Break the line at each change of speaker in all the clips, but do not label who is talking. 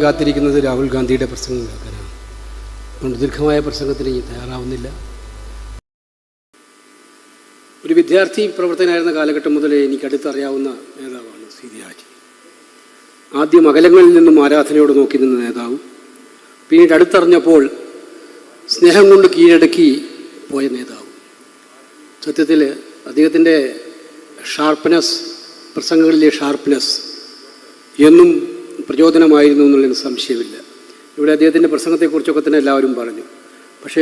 കാത്തിരിക്കുന്നത് രാഹുൽ ഗാന്ധിയുടെ പ്രസംഗം കേൾക്കാനാണ്. അതുകൊണ്ട് ദീർഘമായ പ്രസംഗത്തിന് തയ്യാറാവുന്നില്ല. ഒരു വിദ്യാർത്ഥി പ്രവർത്തകനായിരുന്ന കാലഘട്ടം മുതലേ എനിക്ക് അടുത്തറിയാവുന്ന നേതാവാണ് ശ്രീ ഹാജി. ആദ്യം അകലങ്ങളിൽ നിന്നും ആരാധനയോട് നോക്കി നിന്ന നേതാവ്, പിന്നീട് അടുത്തറിഞ്ഞപ്പോൾ സ്നേഹം കൊണ്ട് കീഴടക്കി പോയ നേതാവ്. സത്യത്തിൽ അദ്ദേഹത്തിൻ്റെ ഷാർപ്പ്നെസ്, പ്രസംഗങ്ങളിലെ ഷാർപ്പ്നെസ് എന്നും പ്രചോദനമായിരുന്നു എന്നുള്ളതിന് സംശയമില്ല. ഇവിടെ അദ്ദേഹത്തിൻ്റെ പ്രസംഗത്തെക്കുറിച്ചൊക്കെ തന്നെ എല്ലാവരും പറഞ്ഞു. പക്ഷേ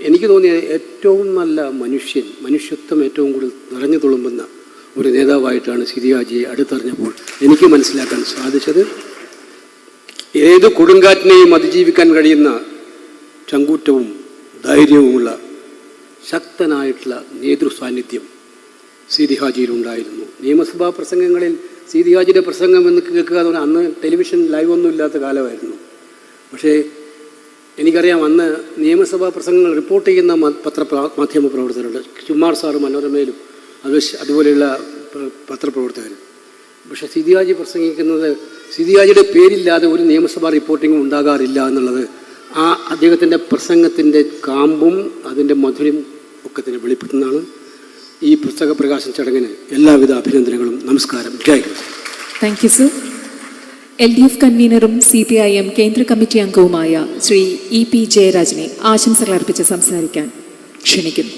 എനിക്ക് തോന്നിയ ഏറ്റവും നല്ല മനുഷ്യത്വം ഏറ്റവും കൂടുതൽ നിറഞ്ഞു തുളുമ്പുന്ന ഒരു നേതാവായിട്ടാണ് ശ്രീ ഹാജിയെ അടുത്തറിഞ്ഞപ്പോൾ എനിക്ക് മനസ്സിലാക്കാൻ സാധിച്ചത്. ഏത് കൊടുങ്കാറ്റിനെയും അതിജീവിക്കാൻ കഴിയുന്ന ചങ്കൂറ്റവും ധൈര്യവുമുള്ള ശക്തനായിട്ടുള്ള നേതൃസാന്നിധ്യം ശ്രീ ഹാജിയിലുണ്ടായിരുന്നു. നിയമസഭാ പ്രസംഗങ്ങളിൽ ശ്രീ ഹാജിയുടെ പ്രസംഗം എന്ന് കേൾക്കുക എന്ന് പറഞ്ഞാൽ അന്ന് ടെലിവിഷൻ ലൈവ് ഒന്നും ഇല്ലാത്ത കാലമായിരുന്നു. പക്ഷേ എനിക്കറിയാം, അന്ന് നിയമസഭാ പ്രസംഗങ്ങൾ റിപ്പോർട്ട് ചെയ്യുന്ന മാധ്യമ പ്രവർത്തകരുണ്ട്. ചുമ്മാർ സാറ് മനോരമയിലും അതുപോലെയുള്ള പത്രപ്രവർത്തകർ. പക്ഷേ ശ്രീ ഹാജി പ്രസംഗിക്കുന്നത്, ശ്രീ ഹാജിയുടെ പേരില്ലാതെ ഒരു നിയമസഭാ റിപ്പോർട്ടിങ്ങും ഉണ്ടാകാറില്ല എന്നുള്ളത് ആ അദ്ദേഹത്തിൻ്റെ പ്രസംഗത്തിൻ്റെ കാമ്പും അതിൻ്റെ മധുരം ഒക്കെ തന്നെ വെളിപ്പെടുത്തുന്നതാണ്. ഈ പുസ്തക പ്രകാശന ചടങ്ങിന് എല്ലാവിധ അഭിനന്ദനങ്ങളും. നമസ്കാരം. Jai Hind.
Thank you sir. LDF കൺവീനറും CPIM കേന്ദ്ര കമ്മിറ്റി അംഗവുമായ ശ്രീ EP ജയരാജനെ ആശംസകൾ അർപ്പിച്ച് സംസാരിക്കാൻ ക്ഷണിക്കുന്നു.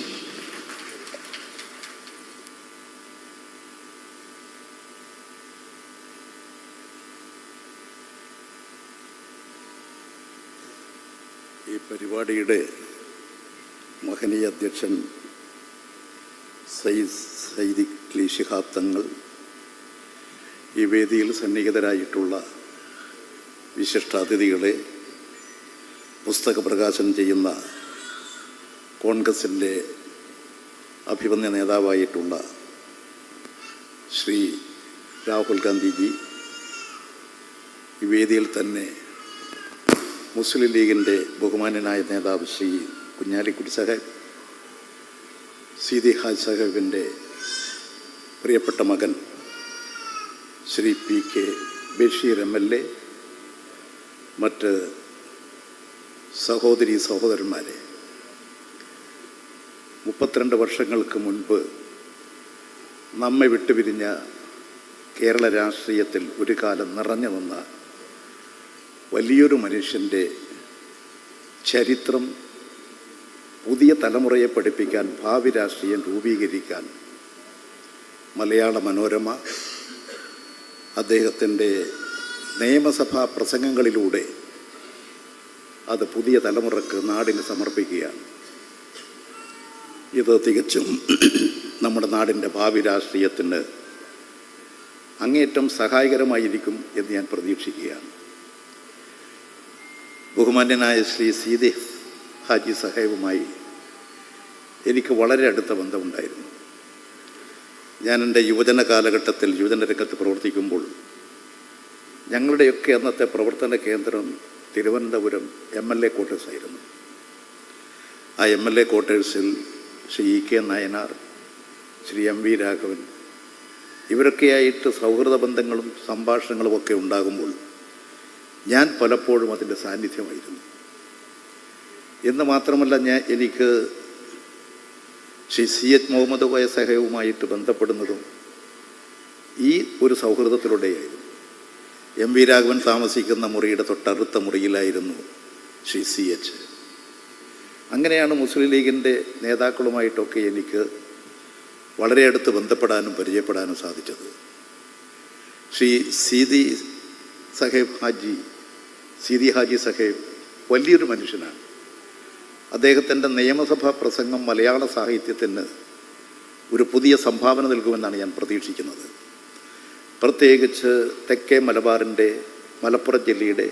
ഈ പരിപാടിയുടെ മഹനീയ അധ്യക്ഷൻ സയ്യിദ് ശിഹാബ് തങ്ങൾ, ഈ വേദിയിൽ സന്നിഹിതരായിട്ടുള്ള വിശിഷ്ടാതിഥികളെ, പുസ്തക പ്രകാശനം ചെയ്യുന്ന കോൺഗ്രസിൻ്റെ അഭിമന്യ നേതാവായിട്ടുള്ള ശ്രീ രാഹുൽ ഗാന്ധിജി, ഈ വേദിയിൽ തന്നെ മുസ്ലിം ലീഗിൻ്റെ ബഹുമാന്യനായ നേതാവ് ശ്രീ കുഞ്ഞാലിക്കുട്ടി സാഹിബ്, സീതി ഹാജ് സാഹിബിൻ്റെ പ്രിയപ്പെട്ട മകൻ ശ്രീ PK ബഷീർ MLA, മറ്റ് സഹോദരി സഹോദരന്മാരെ, 32 വർഷങ്ങൾക്ക് മുൻപ് നമ്മെ വിട്ടുപിരിഞ്ഞ കേരള രാഷ്ട്രീയത്തിൽ ഒരു കാലം നിറഞ്ഞു നിന്ന വലിയൊരു മനുഷ്യൻ്റെ ചരിത്രം പുതിയ തലമുറയെ പഠിപ്പിക്കാൻ, ഭാവി രാഷ്ട്രീയം രൂപീകരിക്കാൻ മലയാള മനോരമ അദ്ദേഹത്തിൻ്റെ നിയമസഭാ പ്രസംഗങ്ങളിലൂടെ അത് പുതിയ തലമുറക്ക് നാടിന് സമർപ്പിക്കുകയാണ്. ഇത് തികച്ചും നമ്മുടെ നാടിൻ്റെ ഭാവി രാഷ്ട്രീയത്തിന് അങ്ങേയറ്റം സഹായകരമായിരിക്കും എന്ന് ഞാൻ പ്രതീക്ഷിക്കുകയാണ്. ബഹുമാന്യനായ ശ്രീ സീതി ഹാജി സാഹിബുമായി എനിക്ക് വളരെ അടുത്ത ബന്ധമുണ്ടായിരുന്നു. ഞാൻ എൻ്റെ യുവജന കാലഘട്ടത്തിൽ യുവജന രംഗത്ത് പ്രവർത്തിക്കുമ്പോൾ ഞങ്ങളുടെയൊക്കെ അന്നത്തെ പ്രവർത്തന കേന്ദ്രം തിരുവനന്തപുരം MLA ക്വാർട്ടേഴ്സ് ആയിരുന്നു. ആ MLA ക്വാർട്ടേഴ്സിൽ Shri EK Nayanar, Shri MV Raghavan, ഇവരൊക്കെയായിട്ട് സൗഹൃദ ബന്ധങ്ങളും സംഭാഷണങ്ങളും ഒക്കെ ഉണ്ടാകുമ്പോൾ ഞാൻ പലപ്പോഴും അതിൻ്റെ സാന്നിധ്യമായിരുന്നു. എന്ന് മാത്രമല്ല, എനിക്ക് ശ്രീ CH മുഹമ്മദ് കോയ സാഹിബുമായിട്ട് ബന്ധപ്പെടുന്നതും ഈ ഒരു സൗഹൃദത്തിലൂടെയായിരുന്നു. MV രാഘവൻ താമസിക്കുന്ന മുറിയുടെ തൊട്ടടുത്ത മുറിയിലായിരുന്നു ശ്രീ CH. അങ്ങനെയാണ് മുസ്ലിം ലീഗിൻ്റെ നേതാക്കളുമായിട്ടൊക്കെ എനിക്ക് വളരെ അടുത്ത് ബന്ധപ്പെടാനും പരിചയപ്പെടാനും സാധിച്ചത്. ശ്രീ സീതി ഹാജി സാഹിബ് വലിയൊരു മനുഷ്യനാണ്. അദ്ദേഹത്തിൻ്റെ നിയമസഭാ പ്രസംഗം മലയാള സാഹിത്യത്തിന് ഒരു പുതിയ സംഭാവന നൽകുമെന്നാണ് ഞാൻ പ്രതീക്ഷിക്കുന്നത്. പ്രത്യേകിച്ച് തെക്കേ മലപ്പുറം ജില്ലയുടെ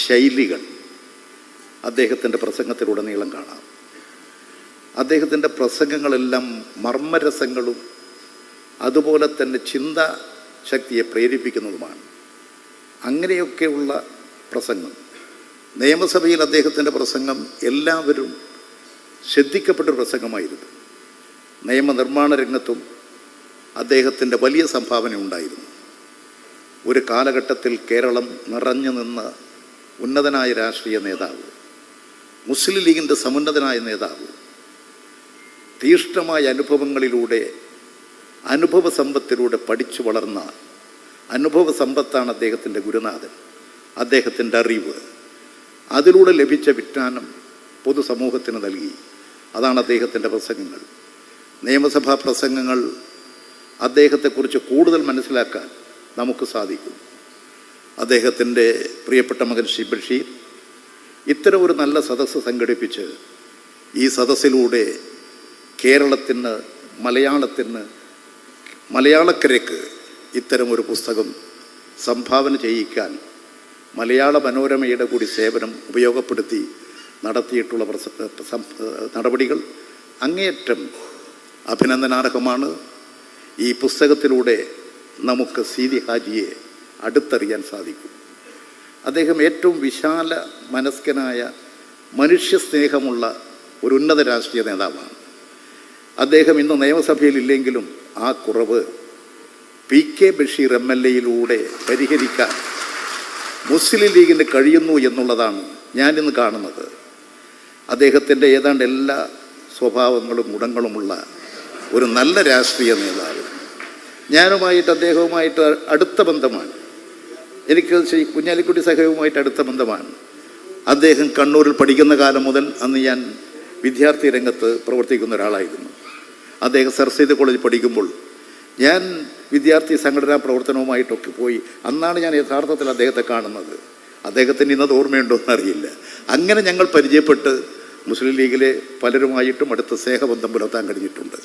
ശൈലികൾ അദ്ദേഹത്തിൻ്റെ പ്രസംഗത്തിലുടനീളം കാണാം. അദ്ദേഹത്തിൻ്റെ പ്രസംഗങ്ങളെല്ലാം മർമ്മരസങ്ങളും അതുപോലെ തന്നെ ചിന്താശക്തിയെ പ്രേരിപ്പിക്കുന്നതുമാണ്. അങ്ങനെയൊക്കെയുള്ള പ്രസംഗം, നിയമസഭയിൽ അദ്ദേഹത്തിൻ്റെ പ്രസംഗം എല്ലാവരും ശ്രദ്ധിക്കപ്പെട്ടൊരു പ്രസംഗമായിരുന്നു. നിയമനിർമ്മാണ രംഗത്തും അദ്ദേഹത്തിൻ്റെ വലിയ സംഭാവന ഉണ്ടായിരുന്നു. ഒരു കാലഘട്ടത്തിൽ കേരളം നിറഞ്ഞു നിന്ന ഉന്നതനായ രാഷ്ട്രീയ നേതാവ്, മുസ്ലിം ലീഗിൻ്റെ സമുന്നതനായ നേതാവ്, തീഷ്ണമായ അനുഭവങ്ങളിലൂടെ അനുഭവ സമ്പത്തിലൂടെ പഠിച്ചു വളർന്ന അനുഭവ സമ്പത്താണ് അദ്ദേഹത്തിൻ്റെ ഗുരുനാഥൻ. അദ്ദേഹത്തിൻ്റെ അറിവ്, അതിലൂടെ ലഭിച്ച വിജ്ഞാനം പൊതുസമൂഹത്തിന് നൽകി. അതാണ് അദ്ദേഹത്തിൻ്റെ പ്രസംഗങ്ങൾ. നിയമസഭാ പ്രസംഗങ്ങൾ അദ്ദേഹത്തെക്കുറിച്ച് കൂടുതൽ മനസ്സിലാക്കാൻ നമുക്ക് സാധിക്കും. അദ്ദേഹത്തിൻ്റെ പ്രിയപ്പെട്ട മകൻ ശ്രീ ബഷീർ ഇത്തരം ഒരു നല്ല സദസ്സ് സംഘടിപ്പിച്ച് ഈ സദസ്സിലൂടെ കേരളത്തിന്, മലയാളക്കരയ്ക്ക് ഇത്തരമൊരു പുസ്തകം സംഭാവന ചെയ്യിക്കാൻ മലയാള മനോരമയുടെ കൂടി സേവനം ഉപയോഗപ്പെടുത്തി നടത്തിയിട്ടുള്ള നടപടികൾ അങ്ങേയറ്റം അഭിനന്ദനാർഹമാണ്. ഈ പുസ്തകത്തിലൂടെ നമുക്ക് സീതി ഹാജിയെ അടുത്തറിയാൻ സാധിക്കും. അദ്ദേഹം ഏറ്റവും വിശാല മനസ്കനായ, മനുഷ്യസ്നേഹമുള്ള ഒരു ഉന്നത രാഷ്ട്രീയ നേതാവാണ്. അദ്ദേഹം ഇന്ന് നിയമസഭയിലില്ലെങ്കിലും ആ കുറവ് PK ബഷീർ MLA പരിഹരിക്കാൻ മുസ്ലിം ലീഗിന് കഴിയുന്നു എന്നുള്ളതാണ് ഞാനിന്ന് കാണുന്നത്. അദ്ദേഹത്തിൻ്റെ ഏതാണ്ട് എല്ലാ സ്വഭാവങ്ങളും ഗുണങ്ങളുമുള്ള ഒരു നല്ല രാഷ്ട്രീയ നേതാവ്. അദ്ദേഹവുമായിട്ട് അടുത്ത ബന്ധമാണ്. എനിക്ക് ശ്രീ കുഞ്ഞാലിക്കുട്ടി സഹവുമായിട്ട് അടുത്ത ബന്ധമാണ്. അദ്ദേഹം കണ്ണൂരിൽ പഠിക്കുന്ന കാലം മുതൽ, അന്ന് ഞാൻ വിദ്യാർത്ഥി രംഗത്ത് പ്രവർത്തിക്കുന്ന ഒരാളായിരുന്നു. അദ്ദേഹം സർ സെയ്ദ് കോളേജിൽ പഠിക്കുമ്പോൾ ഞാൻ വിദ്യാർത്ഥി സംഘടനാ പ്രവർത്തനവുമായിട്ടൊക്കെ പോയി. അന്നാണ് ഞാൻ യഥാർത്ഥത്തിൽ അദ്ദേഹത്തെ കാണുന്നത്. അദ്ദേഹത്തിന് ഇന്നത് ഓർമ്മയുണ്ടോ എന്നറിയില്ല. അങ്ങനെ ഞങ്ങൾ പരിചയപ്പെട്ട് മുസ്ലിം ലീഗിലെ പലരുമായിട്ടും അടുത്ത സ്നേഹബന്ധം പുലർത്താൻ കഴിഞ്ഞിട്ടുണ്ട്.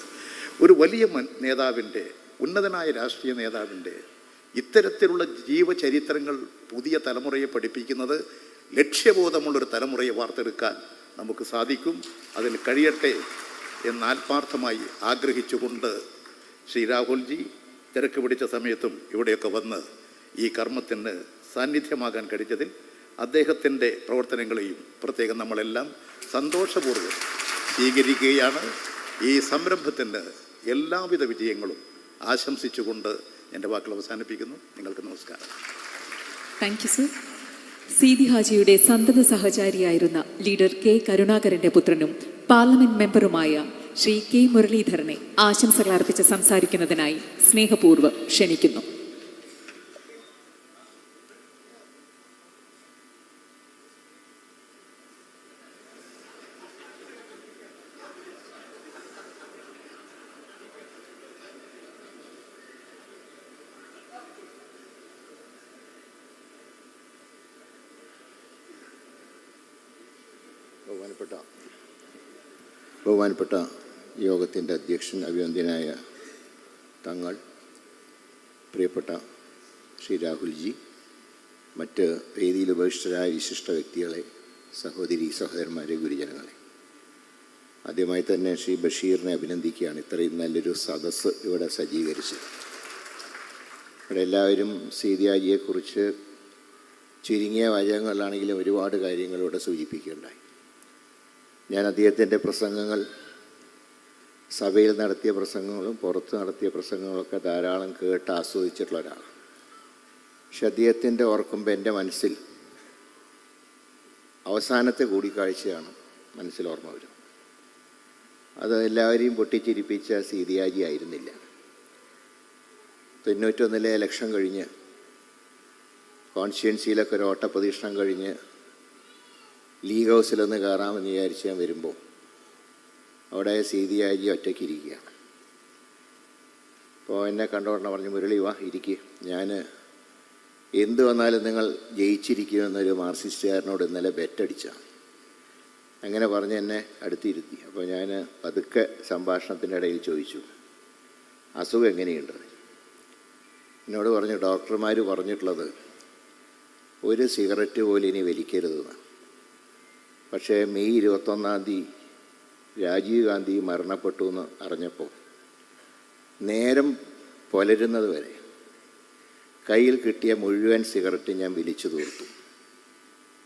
ഒരു വലിയ നേതാവിൻ്റെ, ഉന്നതനായ രാഷ്ട്രീയ നേതാവിൻ്റെ ഇത്തരത്തിലുള്ള ജീവചരിത്രങ്ങൾ പുതിയ തലമുറയെ പഠിപ്പിക്കുന്നത് ലക്ഷ്യബോധമുള്ളൊരു തലമുറയെ വാർത്തെടുക്കാൻ നമുക്ക് സാധിക്കും. അതിന് കഴിയട്ടെ എന്ന് ആത്മാർത്ഥമായി ആഗ്രഹിച്ചുകൊണ്ട് ശ്രീ രാഹുൽജി തിരക്ക് പിടിച്ച സമയത്തും ഇവിടെയൊക്കെ വന്ന് ഈ കർമ്മത്തിന് സാന്നിധ്യമാകാൻ കഴിഞ്ഞതിൽ അദ്ദേഹത്തിൻ്റെ പ്രവർത്തനങ്ങളെയും പ്രത്യേകം നമ്മളെല്ലാം സന്തോഷപൂർവ്വം സ്വീകരിക്കുകയാണ്. ഈ സംരംഭത്തിൻ്റെ എല്ലാവിധ വിജയങ്ങളും ആശംസിച്ചുകൊണ്ട് എൻ്റെ വാക്കുകൾ അവസാനിപ്പിക്കുന്നു. നിങ്ങൾക്ക് നമസ്കാരം.
Thank you sir. സീതി ഹാജിയുടെ സന്തത സഹചാരിയായിരുന്ന ലീഡർ K. കരുണാകരൻ്റെ പുത്രനും പാർലമെന്റ് മെമ്പറുമായ ശ്രീ K. മുരളീധരനെ ആശംസകൾ അർപ്പിച്ച് സംസാരിക്കുന്നതിനായി സ്നേഹപൂർവ്വം ക്ഷണിക്കുന്നു.
ബഹുമാനപ്പെട്ട യോഗത്തിൻ്റെ അധ്യക്ഷൻ, അഭിവന്ദ്യനായ തങ്ങൾ, പ്രിയപ്പെട്ട ശ്രീ രാഹുൽജി, മറ്റ് വേദിയിൽ ഉപവിഷ്ടരായ വിശിഷ്ട വ്യക്തികളെ, സഹോദരി സഹോദരന്മാരെ, ഗുരുജനങ്ങളെ, ആദ്യമായി തന്നെ ശ്രീ ബഷീറിനെ അഭിനന്ദിക്കുകയാണ്. ഇത്രയും നല്ലൊരു സദസ്സ് ഇവിടെ സജ്ജീകരിച്ച് ഇവിടെ എല്ലാവരും സീതിയാജിയെക്കുറിച്ച് ചുരുങ്ങിയ വാചകങ്ങളിലാണെങ്കിലും ഒരുപാട് കാര്യങ്ങൾ ഇവിടെ സൂചിപ്പിക്കുകയുണ്ടായി. ഞാൻ അദ്ദേഹത്തിൻ്റെ പ്രസംഗങ്ങൾ, സഭയിൽ നടത്തിയ പ്രസംഗങ്ങളും പുറത്ത് നടത്തിയ പ്രസംഗങ്ങളൊക്കെ ധാരാളം കേട്ട് ആസ്വദിച്ചിട്ടുള്ള ഒരാളാണ്. പക്ഷെ അദ്ദേഹത്തിൻ്റെ ഓർക്കുമ്പോൾ എൻ്റെ മനസ്സിൽ അവസാനത്തെ കൂടിക്കാഴ്ചയാണ് മനസ്സിൽ ഓർമ്മ വരും. അത് എല്ലാവരെയും പൊട്ടിച്ചിരിപ്പിച്ച സീതിയാജി ആയിരുന്നില്ല. 91 ഇലക്ഷൻ കഴിഞ്ഞ് കോൺസ്റ്റിറ്റ്യുവൻസിയിലൊക്കെ ഒരു ഓട്ടപ്രദക്ഷിണം കഴിഞ്ഞ് ലീഗ് ഹൗസിലൊന്ന് കയറാമെന്ന് വിചാരിച്ച് ഞാൻ വരുമ്പോൾ അവിടെ സീതിയാജി ഒറ്റയ്ക്കിരിക്കുകയാണ്. അപ്പോൾ എന്നെ കണ്ടോടനെ പറഞ്ഞു, മുരളി വാ ഇരിക്കുക, ഞാൻ എന്ത് വന്നാലും നിങ്ങൾ ജയിച്ചിരിക്കുമെന്നൊരു മാർക്സിസ്റ്റുകാരനോട് ഇന്നലെ ബെറ്റടിച്ചാണ്. അങ്ങനെ പറഞ്ഞ് എന്നെ അടുത്തിരുത്തി. അപ്പോൾ ഞാൻ പതുക്കെ സംഭാഷണത്തിൻ്റെ ഇടയിൽ ചോദിച്ചു, അസുഖം എങ്ങനെയുണ്ട്? എന്നോട് പറഞ്ഞു, ഡോക്ടർമാർ പറഞ്ഞിട്ടുള്ളത് ഒരു സിഗരറ്റ് പോലും ഇനി വലിക്കരുതെന്ന്. പക്ഷേ മെയ് 21 രാജീവ് ഗാന്ധി മരണപ്പെട്ടു എന്ന് അറിഞ്ഞപ്പോൾ നേരം പുലരുന്നത് വരെ കയ്യിൽ കിട്ടിയ മുഴുവൻ സിഗരറ്റ് ഞാൻ വലിച്ചു തീർത്തു.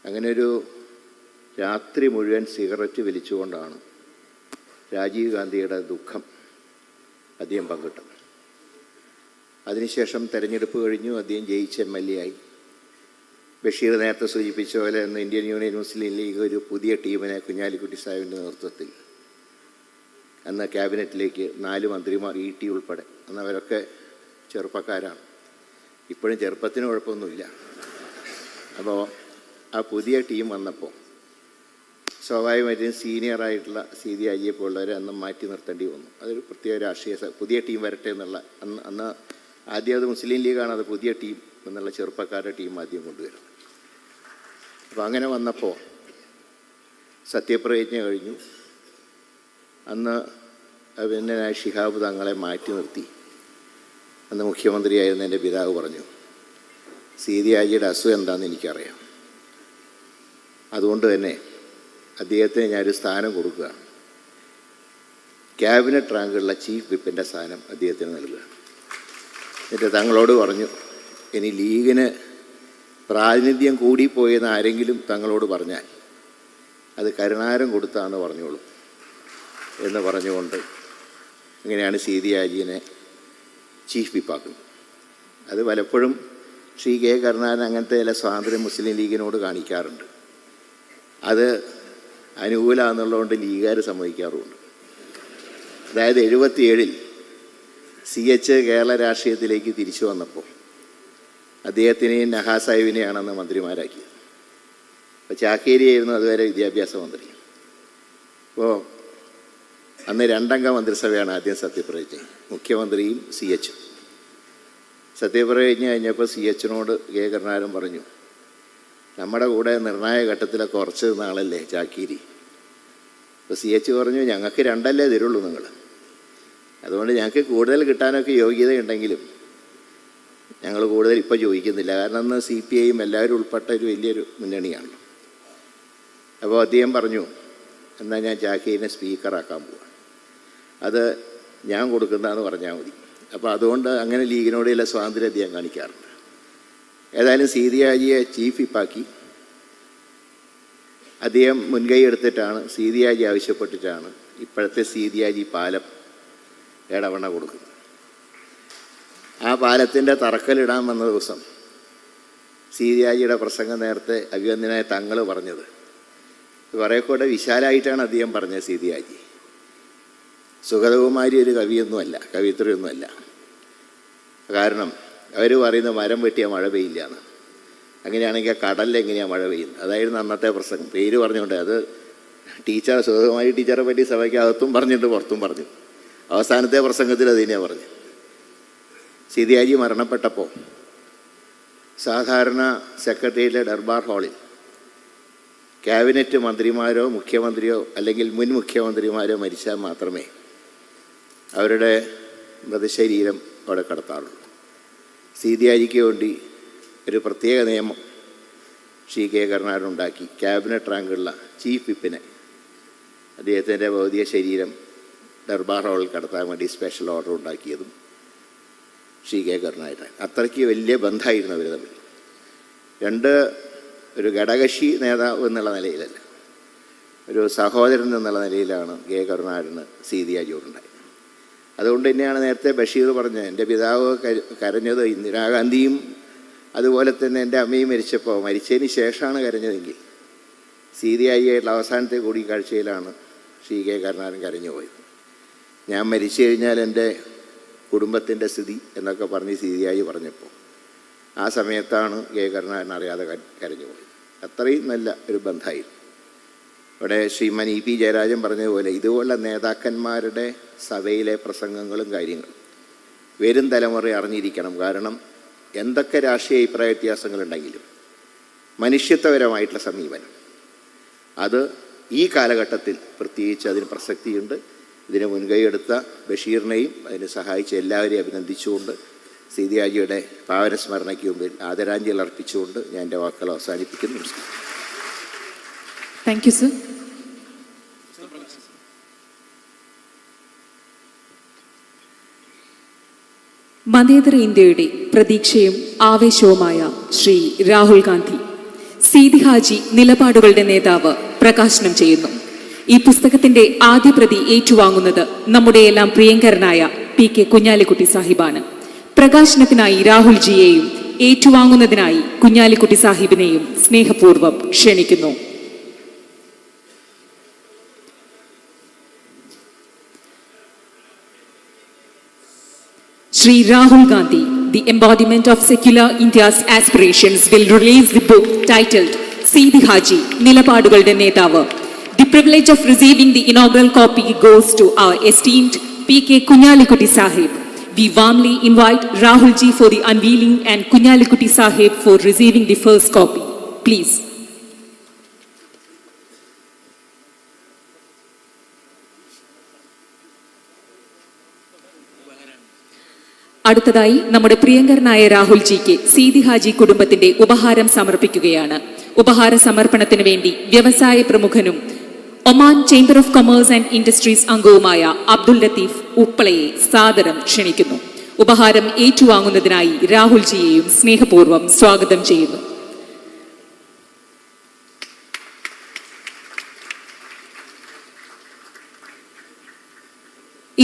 അങ്ങനെ ഒരു രാത്രി മുഴുവൻ സിഗരറ്റ് വലിച്ചുകൊണ്ടാണ് രാജീവ് ഗാന്ധിയുടെ ദുഃഖം അദ്ദേഹം പങ്കിട്ടത്. അതിനുശേഷം തെരഞ്ഞെടുപ്പ് കഴിഞ്ഞു, അദ്ദേഹം ജയിച്ച് MLA ആയി. ബഷീർ നേരത്തെ സൂചിപ്പിച്ച പോലെ ഇന്ന് ഇന്ത്യൻ യൂണിയൻ മുസ്ലിം ലീഗ് ഒരു പുതിയ ടീമിനെ കുഞ്ഞാലിക്കുട്ടി സാഹിബിൻ്റെ നേതൃത്വത്തിൽ അന്ന് ക്യാബിനറ്റിലേക്ക് 4 മന്ത്രിമാർ, ET ഉൾപ്പെടെ, അന്നവരൊക്കെ ചെറുപ്പക്കാരാണ്. ഇപ്പോഴും ചെറുപ്പത്തിന് കുഴപ്പമൊന്നുമില്ല. അപ്പോൾ ആ പുതിയ ടീം വന്നപ്പോൾ സ്വാഭാവികമായിട്ടും സീനിയറായിട്ടുള്ള CD IGയെ പോലുള്ളവരെ അന്ന് മാറ്റി നിർത്തേണ്ടി വന്നു. അതൊരു പ്രത്യേക രാഷ്ട്രീയ പുതിയ ടീം വരട്ടെ എന്നുള്ള അന്ന് ആദ്യം അത് മുസ്ലിം ലീഗാണ്, അത് പുതിയ ടീം എന്നുള്ള ചെറുപ്പക്കാരുടെ ടീം ആദ്യം കൊണ്ടുവരുന്നത്. അപ്പോൾ അങ്ങനെ വന്നപ്പോൾ സത്യപ്രതിജ്ഞ കഴിഞ്ഞു. അന്ന് പിന്നെ ശിഹാബ് തങ്ങളെ മാറ്റി നിർത്തി. അന്ന് മുഖ്യമന്ത്രിയായിരുന്ന എൻ്റെ പിതാവ് പറഞ്ഞു, CD IGയുടെ അസുഖം എന്താണെന്ന് എനിക്കറിയാം, അതുകൊണ്ട് തന്നെ അദ്ദേഹത്തിന് ഞാനൊരു സ്ഥാനം കൊടുക്കുക, ക്യാബിനറ്റ് റാങ്കുള്ള ചീഫ് വിപ്പിൻ്റെ സ്ഥാനം അദ്ദേഹത്തിന് നൽകുക. എന്നിട്ട് തങ്ങളോട് പറഞ്ഞു, ഇനി ലീഗിന് പ്രാതിനിധ്യം കൂടിപ്പോയെന്ന് ആരെങ്കിലും തങ്ങളോട് പറഞ്ഞാൽ അത് കരുണാകരൻ കൊടുത്താന്ന് പറഞ്ഞോളൂ എന്ന് പറഞ്ഞുകൊണ്ട് ഇങ്ങനെയാണ് CD IGയെ ചീഫ് വിപ്പാക്കുന്നത്. അത് പലപ്പോഴും ശ്രീ K കരുണാകരൻ അങ്ങനത്തെ ചില സ്വാതന്ത്ര്യം മുസ്ലിം ലീഗിനോട് കാണിക്കാറുണ്ട്. അത് അനുകൂലമാണെന്നുള്ളതുകൊണ്ട് ലീഗുകാർ സമ്മതിക്കാറുമുണ്ട്. അതായത് 77-ൽ CH കേരള രാഷ്ട്രീയത്തിലേക്ക് തിരിച്ചു വന്നപ്പോൾ അദ്ദേഹത്തിനെയും നഹാസ് സാഹിബിനെയാണ് അന്ന് മന്ത്രിമാരാക്കിയത്. അപ്പോൾ ചാക്കേരിയായിരുന്നു അതുവരെ വിദ്യാഭ്യാസ മന്ത്രി. അപ്പോൾ അന്ന് 2-അംഗ മന്ത്രിസഭയാണ് ആദ്യം സത്യപ്രതിജ്ഞ, മുഖ്യമന്ത്രിയും CH. സത്യപ്രതിജ്ഞ കഴിഞ്ഞപ്പോൾ CHനോട് K കരുണാകരൻ പറഞ്ഞു, നമ്മുടെ കൂടെ നിർണായക ഘട്ടത്തിലൊക്കെ കുറച്ച് നാളല്ലേ ചാക്കീരി. അപ്പോൾ CH പറഞ്ഞു, ഞങ്ങൾക്ക് 2 തരുള്ളൂ നിങ്ങൾ, അതുകൊണ്ട് ഞങ്ങൾക്ക് കൂടുതൽ കിട്ടാനൊക്കെ യോഗ്യതയുണ്ടെങ്കിലും ഞങ്ങൾ കൂടുതൽ ഇപ്പോൾ ചോദിക്കുന്നില്ല. കാരണം അന്ന് CPIയും എല്ലാവരും ഉൾപ്പെട്ട ഒരു വലിയൊരു മുന്നണിയാണല്ലോ. അപ്പോൾ അദ്ദേഹം പറഞ്ഞു, എന്നാൽ ഞാൻ ചാക്കീരിനെ സ്പീക്കറാക്കാൻ പോവാം, അത് ഞാൻ കൊടുക്കുന്നതാണെന്ന് പറഞ്ഞാൽ മതി. അപ്പോൾ അതുകൊണ്ട് അങ്ങനെ ലീഗിനോടുള്ള സ്വാതന്ത്ര്യം അദ്ദേഹം കാണിക്കാറുണ്ട്. ഏതായാലും CD IGയെ ചീഫ് വിപ്പാക്കി. അദ്ദേഹം മുൻകൈ എടുത്തിട്ടാണ് CD IG ആവശ്യപ്പെട്ടിട്ടാണ് ഇപ്പോഴത്തെ CD IG പാലം ഇടവണ്ണ കൊടുക്കുന്നത്. ആ പാലത്തിൻ്റെ തറക്കല്ലിടാൻ വന്ന ദിവസം CD IGയുടെ പ്രസംഗം നേരത്തെ അഭിവന്ദനായ തങ്ങൾ പറഞ്ഞത് കുറേ കൂടെ വിശാലമായിട്ടാണ് അദ്ദേഹം പറഞ്ഞത്. CD IG സുഗതകുമാരി ഒരു കവിയൊന്നുമല്ല, കവിത്രിയൊന്നുമല്ല. കാരണം അവർ പറയുന്ന മരം വെട്ടിയാൽ മഴ പെയ്യില്ല എന്ന്. അങ്ങനെയാണെങ്കിൽ കടലിൽ എങ്ങനെയാണ് മഴ പെയ്യുന്നത്? അതായിരുന്നു അന്നത്തെ പ്രസംഗം. പേര് പറഞ്ഞുകൊണ്ട് അത് ടീച്ചർ സുഗതകുമാരി ടീച്ചറെ പറ്റി സഭയ്ക്കകത്തും പറഞ്ഞിട്ട് പുറത്തും പറഞ്ഞു. അവസാനത്തെ പ്രസംഗത്തിൽ അത് തന്നെയാണ് പറഞ്ഞു. CD IG മരണപ്പെട്ടപ്പോൾ സാധാരണ സെക്രട്ടേറിയറ്റിലെ ദർബാർ ഹാളിൽ ക്യാബിനറ്റ് മന്ത്രിമാരോ മുഖ്യമന്ത്രിയോ അല്ലെങ്കിൽ മുൻ മുഖ്യമന്ത്രിമാരോ മരിച്ചാൽ മാത്രമേ അവരുടെ മൃതശരീരം അവിടെ കടത്താറുള്ളൂ. CD IGക്ക് വേണ്ടി ഒരു പ്രത്യേക നിയമം ശ്രീ K കരുണാകരൻ ഉണ്ടാക്കി. ക്യാബിനറ്റ് റാങ്കുള്ള ചീഫ് വിപ്പിനെ അദ്ദേഹത്തിൻ്റെ ഭൗതിക ശരീരം ദർബാർ ഹാളിൽ കടത്താൻ വേണ്ടി സ്പെഷ്യൽ ഓർഡർ ഉണ്ടാക്കിയതും ശ്രീ K കരുണാകരൻ. അത്രയ്ക്ക് വലിയ ബന്ധമായിരുന്നു അവർ തമ്മിൽ. ഒരു ഘടകകക്ഷി നേതാവ് എന്നുള്ള നിലയിലല്ല, ഒരു സഹോദരൻ എന്നുള്ള നിലയിലാണ് K കരുണാകരന് CD IGയോടുണ്ടായത്. അതുകൊണ്ട് തന്നെയാണ് നേരത്തെ ബഷീർ പറഞ്ഞത്, എൻ്റെ പിതാവ് കരഞ്ഞത് ഇന്ദിരാഗാന്ധിയും അതുപോലെ തന്നെ എൻ്റെ അമ്മയും മരിച്ചതിന് ശേഷമാണ് കരഞ്ഞതെങ്കിൽ CD IGയായിട്ടുള്ള അവസാനത്തെ കൂടിക്കാഴ്ചയിലാണ് ശ്രീ K കരുണാകരൻ കരഞ്ഞു പോയത്. ഞാൻ മരിച്ചു കഴിഞ്ഞാൽ എൻ്റെ കുടുംബത്തിൻ്റെ സ്ഥിതി എന്നൊക്കെ പറഞ്ഞ് CD IG പറഞ്ഞപ്പോൾ ആ സമയത്താണ് K കരുണാകരൻ അറിയാതെ കരഞ്ഞു പോയത്. അത്രയും നല്ല ഒരു ബന്ധമായിരുന്നു. ഇവിടെ ശ്രീമാൻ EP ജയരാജൻ പറഞ്ഞതുപോലെ ഇതുപോലുള്ള നേതാക്കന്മാരുടെ സഭയിലെ പ്രസംഗങ്ങളും കാര്യങ്ങളും വരും തലമുറ അറിഞ്ഞിരിക്കണം. കാരണം എന്തൊക്കെ രാഷ്ട്രീയ അഭിപ്രായ വ്യത്യാസങ്ങളുണ്ടെങ്കിലും മനുഷ്യത്വപരമായിട്ടുള്ള സമീപനം അത് ഈ കാലഘട്ടത്തിൽ പ്രത്യേകിച്ച് അതിന് പ്രസക്തിയുണ്ട്. ഇതിന് മുൻകൈയെടുത്ത ബഷീറിനെയും അതിന് സഹായിച്ച എല്ലാവരെയും അഭിനന്ദിച്ചുകൊണ്ട് CD IGയുടെ പാവന സ്മരണയ്ക്ക് മുമ്പിൽ ആദരാഞ്ജലി അർപ്പിച്ചുകൊണ്ട് ഞാൻ എൻ്റെ വാക്കുകൾ അവസാനിപ്പിക്കുന്നു. നമസ്കാരം.
Thank you sir. മതേതര ഇന്ത്യയുടെ പ്രതീക്ഷയും ആവേശവുമായ ശ്രീ രാഹുൽ ഗാന്ധി സീതി ഹാജി നിലപാടുകളുടെ നേതാവ് പ്രകാശനം ചെയ്യുന്നു. ഈ പുസ്തകത്തിന്റെ ആദ്യ പ്രതി ഏറ്റുവാങ്ങുന്നത് നമ്മുടെ എല്ലാം പ്രിയങ്കരനായ PK കുഞ്ഞാലിക്കുട്ടി സാഹിബാണ്. പ്രകാശനത്തിനായി രാഹുൽജിയെയും ഏറ്റുവാങ്ങുന്നതിനായി കുഞ്ഞാലിക്കുട്ടി സാഹിബിനെയും സ്നേഹപൂർവ്വം ക്ഷണിക്കുന്നു. Shri Rahul Gandhi, the embodiment of secular India's aspirations, will release the book titled Sidi Haji, Nilapadugalude Nethavu. The privilege of receiving the inaugural copy goes to our esteemed P.K. Kunyalikutti Sahib. We warmly invite Rahulji for the unveiling and Kunyalikutti Sahib for receiving the first copy. Please. അടുത്തതായി നമ്മുടെ പ്രിയങ്കരനായ രാഹുൽജിക്ക് സീതി ഹാജി കുടുംബത്തിന്റെ ഉപഹാരം സമർപ്പിക്കുകയാണ്. ഉപഹാര സമർപ്പണത്തിന് വേണ്ടി വ്യവസായ പ്രമുഖനും Oman chamber of commerce and industries അംഗവുമായ അബ്ദുൽ ലത്തീഫ് ഉപ്പളയെ സാദരം ക്ഷണിക്കുന്നു. ഉപഹാരം ഏറ്റുവാങ്ങുന്നതിനായി രാഹുൽജിയെയും സ്നേഹപൂർവ്വം സ്വാഗതം ചെയ്യുന്നു.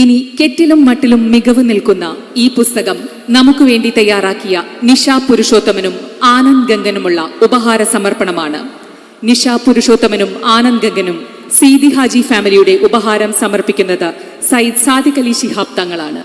ഇനി കെറ്റിലും മട്ടിലും മികവ് നിൽക്കുന്ന ഈ പുസ്തകം നമുക്ക് വേണ്ടി തയ്യാറാക്കിയ നിഷ പുരുഷോത്തമനും ആനന്ദ് ഗംഗനുമുള്ള ഉപഹാര സമർപ്പണമാണ്. നിഷ പുരുഷോത്തമനും ആനന്ദ് ഗംഗനും സീതി ഹാജി ഫാമിലിയുടെ ഉപഹാരം സമർപ്പിക്കുന്നത് സയ്യിദ് സാദിഖ് അലി ശിഹാബ് തങ്ങളാണ്.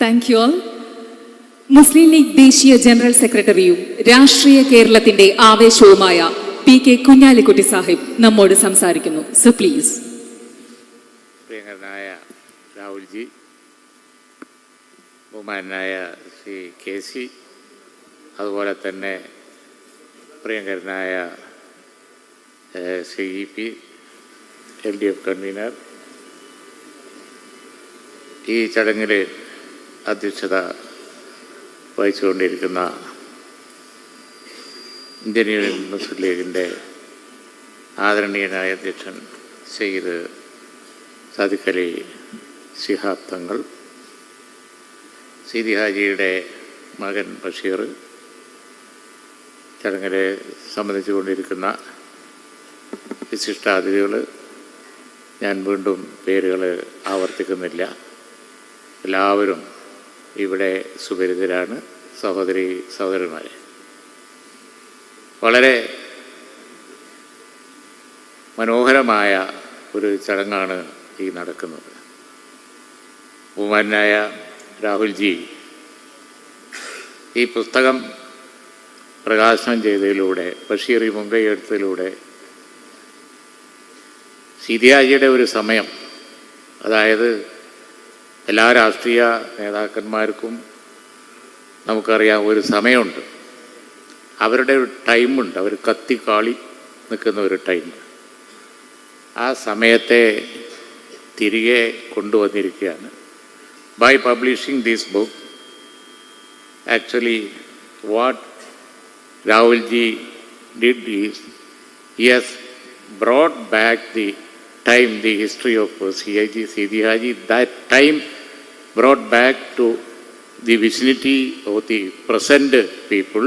Thank you all. Muslim league ദേശീയ ജനറൽ സെക്രട്ടറിയും രാഷ്ട്രീയ കേരളത്തിന്റെ ആവേശവുമായ P.K. കുഞ്ഞാലിക്കുട്ടി സാഹിബ് നമ്മോട് സംസാരിക്കുന്നു. So please.
പ്രിയങ്കരനായ രാഹുൽജി, ബഹുമാനായ ശ്രീ KC, അതുപോലെ തന്നെ പ്രിയങ്കരനായ ശ്രീ EP, LDF കൺവീനർ, ഈ ചടങ്ങിൽ അധ്യക്ഷത വഹിച്ചുകൊണ്ടിരിക്കുന്ന ഇന്ത്യൻ യൂണിയൻ മുസ്ലിം ലീഗിൻ്റെ ആദരണീയനായ അധ്യക്ഷൻ സയ്യിദ് സാദിഖ് അലി ശിഹാബ് തങ്ങൾ, സീതി ഹാജിയുടെ മകൻ ബഷീർ, ചടങ്ങിനെ സംബന്ധിച്ചുകൊണ്ടിരിക്കുന്ന വിശിഷ്ടാതിഥികൾ, ഞാൻ വീണ്ടും പേരുകൾ ആവർത്തിക്കുന്നില്ല. എല്ലാവരും ഇവിടെ സുപരിചിതരാണ്. സഹോദരി സഹോദരന്മാരെ, വളരെ മനോഹരമായ ഒരു ചടങ്ങാണ് ഈ നടക്കുന്നത്. ബഹുമാനായ രാഹുൽജി ഈ പുസ്തകം പ്രകാശനം ചെയ്തതിലൂടെ, ബഷീർ മുൻകൈ എടുത്തതിലൂടെ സീതി ഹാജിയുടെ ഒരു സമയം, അതായത് എല്ലാ രാഷ്ട്രീയ നേതാക്കന്മാർക്കും നമുക്കറിയാം ഒരു സമയമുണ്ട്, അവരുടെ ഒരു ടൈമുണ്ട്, അവർ കത്തിക്കാളി നിൽക്കുന്ന ഒരു ടൈം. ആ സമയത്തെ തിരികെ കൊണ്ടുവന്നിരിക്കുകയാണ്. By publishing this book, actually what Rahulji did is he has brought back the time, the history of Sidi Haji. That time brought back to the vicinity of the present people.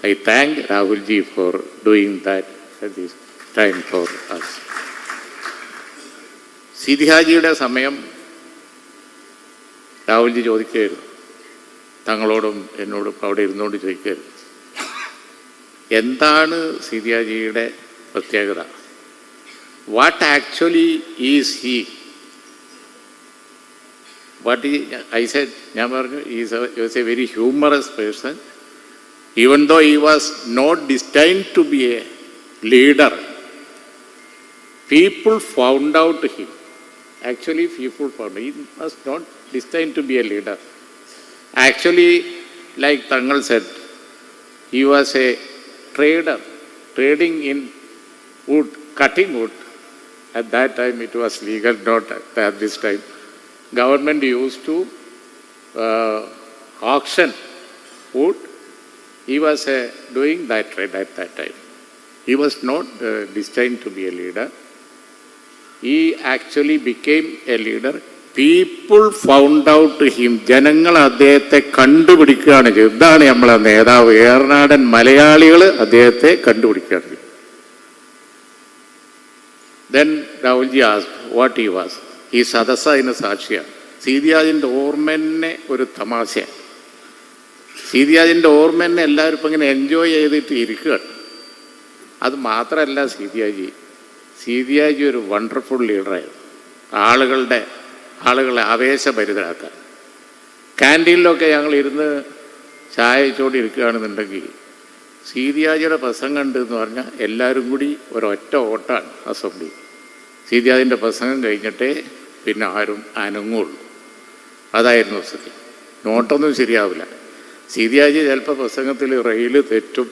I thank Rahulji for doing that at this time for us. Sidi Hajiയുടെ സമയം രാഹുൽജി ചോദിക്കുകയായിരുന്നു, തങ്ങളോടും എന്നോടും അവിടെ ഇരുന്നുകൊണ്ട് ചോദിക്കുകയായിരുന്നു, എന്താണ് സീതി ഹാജിയുടെ പ്രത്യേകത? What actually is he? What I said, he was a very humorous person. Even though he was not destined to be a leader, people found out him. Actually, people found he was not destined to be a leader. Actually, like Tangal said, he was a trader, trading in wood, cutting wood. At that time it was legal, not at this time. Government used to auction wood. He was doing that trade at that time. He was not destined to be a leader. He actually became a leader. People found out him. ജനങ്ങൾ അദ്ദേഹത്തെ കണ്ടുപിടിക്കുകയാണ് ചെയ്തത്. ഇതാണ് നമ്മളെ നേതാവ്. ഏറനാടൻ മലയാളികൾ അദ്ദേഹത്തെ കണ്ടുപിടിക്കുകയാണ്. Then Rahulji asked what he was. ഈ സദസ്സ അതിന് സാക്ഷിയാണ്. സീതിയാജിൻ്റെ ഓർമ്മനെ ഒരു തമാശയാണ്. സീതിയാജിൻ്റെ ഓർമ്മനെ എല്ലാവരും ഇപ്പം ഇങ്ങനെ എൻജോയ് ചെയ്തിട്ട് ഇരിക്കുകയാണ്. അത് മാത്രമല്ല, സീതിയാജി ഒരു വണ്ടർഫുൾ ലീഡറായിരുന്നു. ആളുകളെ ആവേശഭരിതരാക്കാൻ. ക്യാൻറ്റീനിലൊക്കെ ഞങ്ങൾ ഇരുന്ന് ചായ വെച്ചുകൊണ്ടിരിക്കുകയാണെന്നുണ്ടെങ്കിൽ സീതിയാജിയുടെ പ്രസംഗം ഉണ്ട് എന്ന് പറഞ്ഞാൽ എല്ലാവരും കൂടി ഒരൊറ്റ ഓട്ടാണ് അസംബ്ലി. സീതിയാജിൻ്റെ പ്രസംഗം കഴിഞ്ഞിട്ടേ പിന്നെ ആരും അനങ്ങുള്ളൂ. അതായിരുന്നു സ്ഥിതി. നോട്ടൊന്നും ശരിയാവില്ല. സീതിയാജി ചിലപ്പോൾ പ്രസംഗത്തിൽ റെയിൽ തെറ്റും.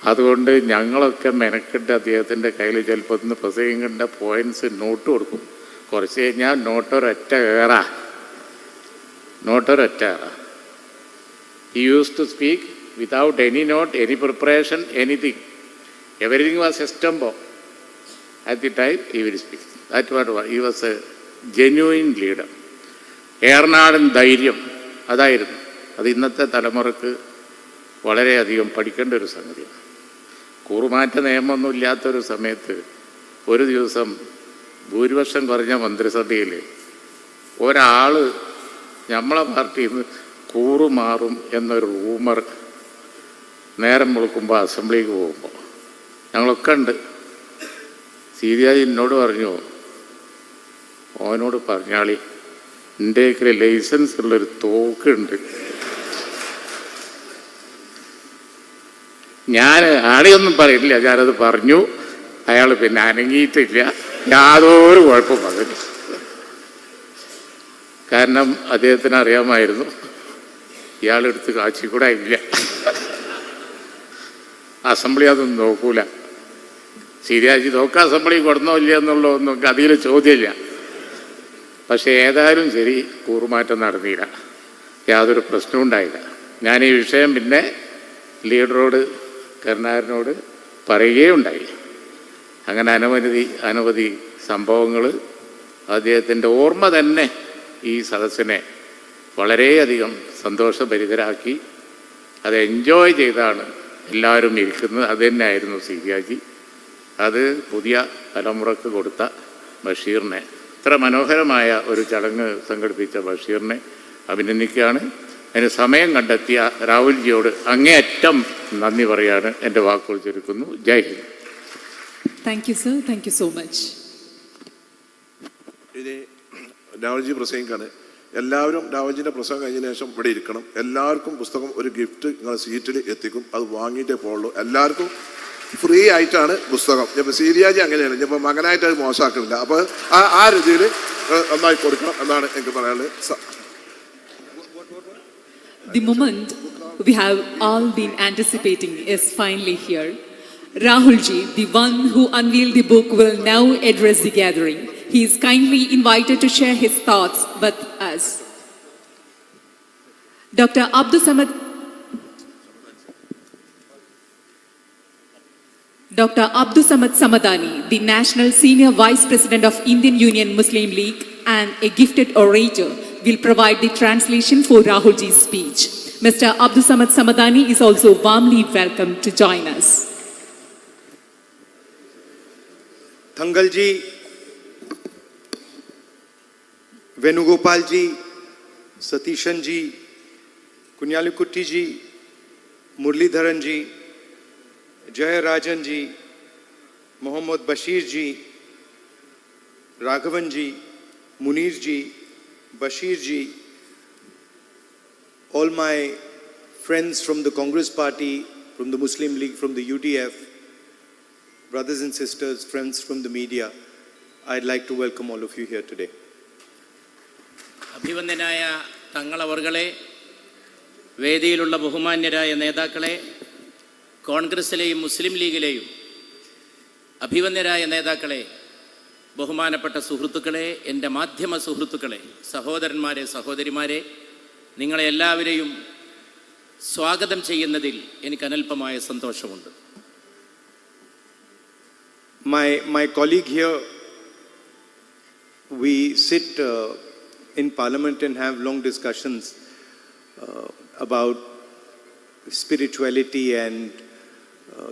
അതുകൊണ്ട് ഞങ്ങളൊക്കെ മെനക്കെട്ട് അദ്ദേഹത്തിൻ്റെ കയ്യിൽ ചിലപ്പോൾ ഒന്ന് പ്രസംഗിക്കേണ്ട പോയിൻറ്റ്സ് നോട്ട് കൊടുക്കും. കുറച്ച് കഴിഞ്ഞാൽ നോട്ടൊരൊറ്റ കയറാ. He used to speak without any note, any preparation, anything. Everything was a stumble. At the time, he will speak. That's what he was a genuine leader. ഏറനാടൻ ധൈര്യം അതായിരുന്നു. അത് ഇന്നത്തെ തലമുറക്ക് വളരെയധികം പഠിക്കേണ്ട ഒരു സംഗതിയാണ്. കൂറുമാറ്റ നിയമമൊന്നും ഇല്ലാത്തൊരു സമയത്ത് ഒരു ദിവസം ഭൂരിപക്ഷം കുറഞ്ഞ മന്ത്രിസഭയിൽ ഒരാൾ നമ്മളെ പാർട്ടിയിൽ നിന്ന് കൂറുമാറും എന്നൊരു റൂമർ നേരം വെളുക്കുമ്പോൾ അസംബ്ലിക്ക് പോകുമ്പോൾ ഞങ്ങളൊക്കെ ഉണ്ട്. സീതിയാജി എന്നോട് പറഞ്ഞു, ഓനോട് പറഞ്ഞാളി എൻ്റെ ലൈസൻസ് ഉള്ളൊരു തോക്കുണ്ട്. ഞാൻ ആടെയൊന്നും പറയില്ല, ഞാനത് പറഞ്ഞു. അയാൾ പിന്നെ അനങ്ങിയിട്ടില്ല, യാതൊരു കുഴപ്പം വന്നില്ല. കാരണം അദ്ദേഹത്തിന് അറിയാമായിരുന്നു ഇയാളെടുത്ത് കാച്ചിക്കൂടെ ഇല്ല. അസംബ്ലി അതൊന്നും നോക്കൂല. സീതിയാജി നോക്ക അസംബ്ലി കൊടുന്നോ ഇല്ല എന്നുള്ളതൊന്നും അതിൽ ചോദ്യമില്ല. പക്ഷേ ഏതായാലും ശരി, കൂറുമാറ്റം നടന്നില്ല, യാതൊരു പ്രശ്നവും ഉണ്ടായില്ല. ഞാൻ ഈ വിഷയം പിന്നെ ലീഡറോട്, കരുണാകരനോട് പറയുകയുണ്ടായി. അങ്ങനെ അനവധി സംഭവങ്ങൾ അദ്ദേഹത്തിൻ്റെ ഓർമ്മ തന്നെ ഈ സദസ്സിനെ വളരെയധികം സന്തോഷഭരിതരാക്കി. അത് എൻജോയ് ചെയ്താണ് എല്ലാവരും ഇരിക്കുന്നത്. അത് തന്നെയായിരുന്നു സീതിയാജി. അത് പുതിയ തലമുറക്ക് കൊടുത്ത ബഷീറിനെ, ഇത്ര മനോഹരമായ ഒരു ചടങ്ങ് സംഘടിപ്പിച്ച ബഷീറിനെ അഭിനന്ദിക്കുകയാണ്. അതിന് സമയം കണ്ടെത്തിയ രാഹുൽജിയോട് അങ്ങേയറ്റം നന്ദി പറയാണ്. എൻ്റെ വാക്കുകൾ ചുരുക്കുന്നു. Jai Hind.
Thank you sir. Thank you so much.
ഇനി രാഹുൽജി പ്രസംഗിക്കാണ്. എല്ലാവരും രാഹുൽജിൻ്റെ പ്രസംഗം കഴിഞ്ഞതിന് ശേഷം ഇവിടെ ഇരിക്കണം. എല്ലാവർക്കും പുസ്തകം ഒരു ഗിഫ്റ്റ് നിങ്ങളുടെ സീറ്റിൽ എത്തിക്കും. അത് വാങ്ങിയിട്ടേ പോകുള്ളൂ. എല്ലാവർക്കും ഫ്രീ ആയിട്ടാണ് പുസ്തകം. ഇപ്പോൾ സീതിയാജി അങ്ങനെയാണ്. ഇപ്പോൾ മകനായിട്ട് അത് മോശമാക്കുന്നില്ല. അപ്പോൾ ആ രീതിയിൽ നന്നായി കൊടുക്കണം എന്നാണ് എനിക്ക് പറയാനുള്ളത്.
The moment we have all been anticipating is finally here. Rahulji, the one who unveiled the book, will now address the gathering. He is kindly invited to share his thoughts with us. Dr. Abdul Samad Samadani, the National Senior Vice President of Indian Union Muslim League and a gifted orator, will provide the translation for Rahulji's speech. Mr. Abdul Samad Samadani is also warmly welcome to join us.
Thangal ji, Venugopal ji, Satishan ji, Kunyalukutti ji, Murlidharan ji, Jaya Rajan ji, Mohammad Bashir ji, Raghavan ji, Munir ji, Bashir ji, all my friends from the Congress Party, from the Muslim League, from the UDF, brothers and sisters, friends from the media, I'd like to welcome all of you here today.
അഭിവന്ദനായ തങ്ങളവർകളെ, വേദിയിലുള്ള ബഹുമാന്യരായ നേതാക്കളെ, കോൺഗ്രസിലെയും മുസ്ലിം ലീഗിലെയും അഭിവന്ദനായ നേതാക്കളെ, ബഹുമാനപ്പെട്ട സുഹൃത്തുക്കളെ, എൻ്റെ മാധ്യമ സുഹൃത്തുക്കളെ, സഹോദരന്മാരെ, സഹോദരിമാരെ, നിങ്ങളെ എല്ലാവരെയും സ്വാഗതം ചെയ്യുന്നതിൽ എനിക്ക് അനൽപമായ സന്തോഷമുണ്ട്.
My colleague here, we sit in Parliament and have long discussions about spirituality and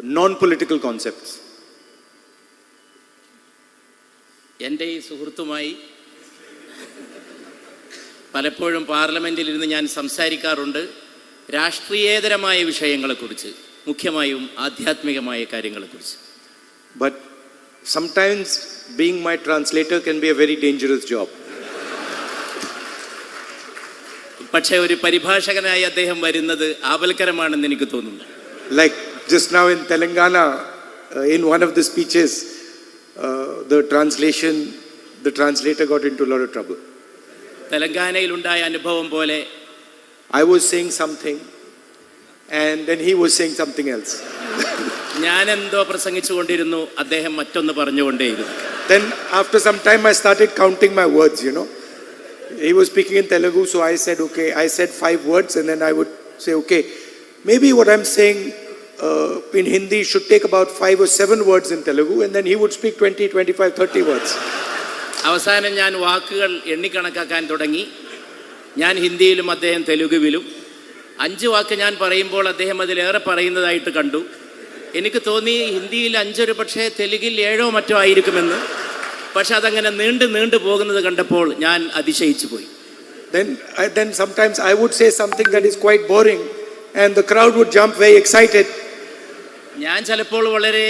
non-political concepts.
എൻ്റെ ഈ സുഹൃത്തുമായി പലപ്പോഴും പാർലമെൻറ്റിൽ ഇരുന്ന് ഞാൻ സംസാരിക്കാറുണ്ട് രാഷ്ട്രീയേതരമായ വിഷയങ്ങളെക്കുറിച്ച്, മുഖ്യമായും ആധ്യാത്മികമായ കാര്യങ്ങളെക്കുറിച്ച്.
But sometimes being my translator can be a very dangerous job.
പക്ഷേ ഒരു പരിഭാഷകനായി അദ്ദേഹം വരുന്നത് ആപൽക്കരമാണെന്ന് എനിക്ക് തോന്നുന്നു.
Like just now in Telangana, in one of the speeches, the translator got into a lot of trouble.
തെലങ്കാനയിൽ ഉണ്ടായ അനുഭവം പോലെ
I was saying something and then he was saying something else.
ഞാൻ എന്തോ പ്രസംഗിച്ചുകൊണ്ടിരുന്നു, അദ്ദേഹം മറ്റൊന്ന് പറഞ്ഞുകൊണ്ടേയിരുന്നു.
Then after some time I started counting my words, you know. He was speaking in Telugu, so I said, okay, I said 5 words and then I would say, okay, maybe what I'm saying in Hindi should take about 5 or 7 words in Telugu, and then he would speak 20, 25, 30 words.
അവസാനം ഞാൻ വാക്കുകൾ എണ്ണിക്കണക്കാക്കാൻ തുടങ്ങി. ഞാൻ ഹിന്ദിയിലും അദ്ദേഹം തെലുഗുവിലും. 5 വാക്ക് ഞാൻ പറയുമ്പോൾ അദ്ദേഹം അതിലേറെ പറയുന്നതായിട്ട് കണ്ടു. എനിക്ക് തോന്നി ഹിന്ദിയിൽ 5 പക്ഷേ തെലുങ്കിൽ 7 മറ്റോ ആയിരിക്കുമെന്ന്. പക്ഷെ അതങ്ങനെ നീണ്ടു പോകുന്നത് കണ്ടപ്പോൾ ഞാൻ അതിശയിച്ചു പോയി.
Then sometimes I would say something that is quite boring and the crowd would jump very excited.
ഞാൻ ചിലപ്പോൾ വളരെ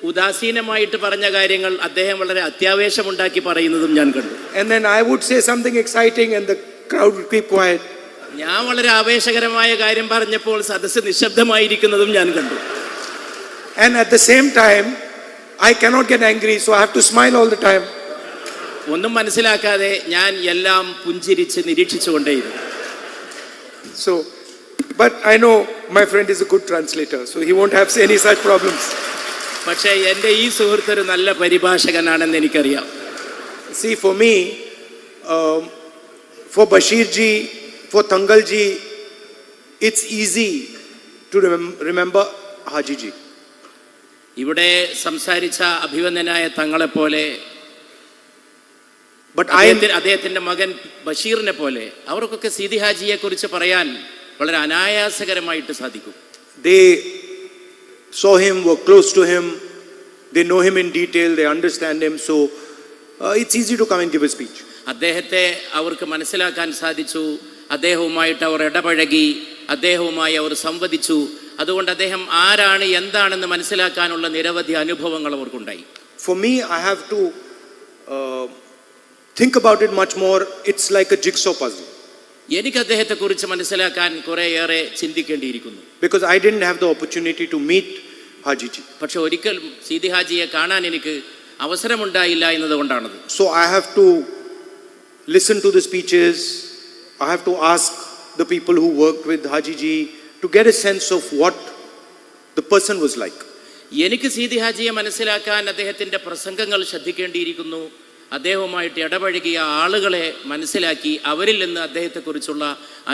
ഉദാസീനമായിട്ട് പറഞ്ഞ കാര്യങ്ങൾ അദ്ദേഹം വളരെ അത്യാവേശമുണ്ടാക്കി പറയുന്നതും ഞാൻ കണ്ടു.
And then I would say something exciting and the crowd would keep quiet.
ഞാൻ വളരെ ആവേശകരമായ കാര്യം പറഞ്ഞപ്പോൾ സദസ്സ് നിശബ്ദമായിരിക്കുന്നതും ഞാൻ കണ്ടു.
And at the same time I cannot get angry, so I have to smile all the time.
ഒന്നും മനസ്സിലാക്കാതെ ഞാൻ എല്ലാം പുഞ്ചിരിച്ച് നിരീക്ഷിച്ചുകൊണ്ടേയിരുന്നു.
So, but I know my friend is a good translator, so he won't have any such problems.
പക്ഷേ എൻ്റെ ഈ സുഹൃത്ത് ഒരു നല്ല പരിഭാഷകനാണെന്ന് എനിക്കറിയാം.
See, for me, for Bashir ji, for Tangal ji, it's easy to remember Haji ji.
ഇവിടെ സംസാരിച്ച അഭിവന്ദനായ തങ്ങളെപ്പോലെ, അദ്ദേഹത്തിന്റെ മകൻ ബഷീറിനെ പോലെ അവർക്കൊക്കെ സീതി ഹാജിയെ കുറിച്ച് പറയാൻ വളരെ അനായാസകരമായിട്ട് സാധിക്കും.
They saw him, were close to him, they know him in detail, they understand him, so it's easy to come and give a speech.
അദ്ദേഹത്തെ അവർക്ക് മനസ്സിലാക്കാൻ സാധിച്ചു, അദ്ദേഹവുമായിട്ട് അവർ ഇടപഴകി, അദ്ദേഹവുമായി അവർ സംവദിച്ചു. അതുകൊണ്ട് അദ്ദേഹം ആരാണ് എന്താണെന്ന് മനസ്സിലാക്കാനുള്ള നിരവധി അനുഭവങ്ങൾ അവർക്കുണ്ടായി.
For me, I have to think about it much more. It's like a jigsaw puzzle.
എനിക്ക് അദ്ദേഹത്തെ കുറിച്ച് മനസ്സിലാക്കാൻ കുറേയേറെ ചിന്തിക്കേണ്ടിയിരിക്കുന്നു.
Because I didn't have the opportunity to meet Haji ji.
പക്ഷെ ഒരിക്കൽ സീതി ഹാജിയെ കാണാൻ എനിക്ക് അവസരമുണ്ടായില്ല എന്നതുകൊണ്ടാണത്.
So I have to listen to the speeches. I have to ask the people who worked with Haji ji to get a sense of what the person was like.
എനിക്ക് സീതി ഹാജിയെ മനസ്സിലാക്കാൻ അദ്ദേഹത്തിൻ്റെ പ്രസംഗങ്ങൾ ശ്രദ്ധിക്കേണ്ടിയിരിക്കുന്നു. അദ്ദേഹവുമായിട്ട് ഇടപഴകിയ ആളുകളെ മനസ്സിലാക്കി അവരിൽ നിന്ന് അദ്ദേഹത്തെക്കുറിച്ചുള്ള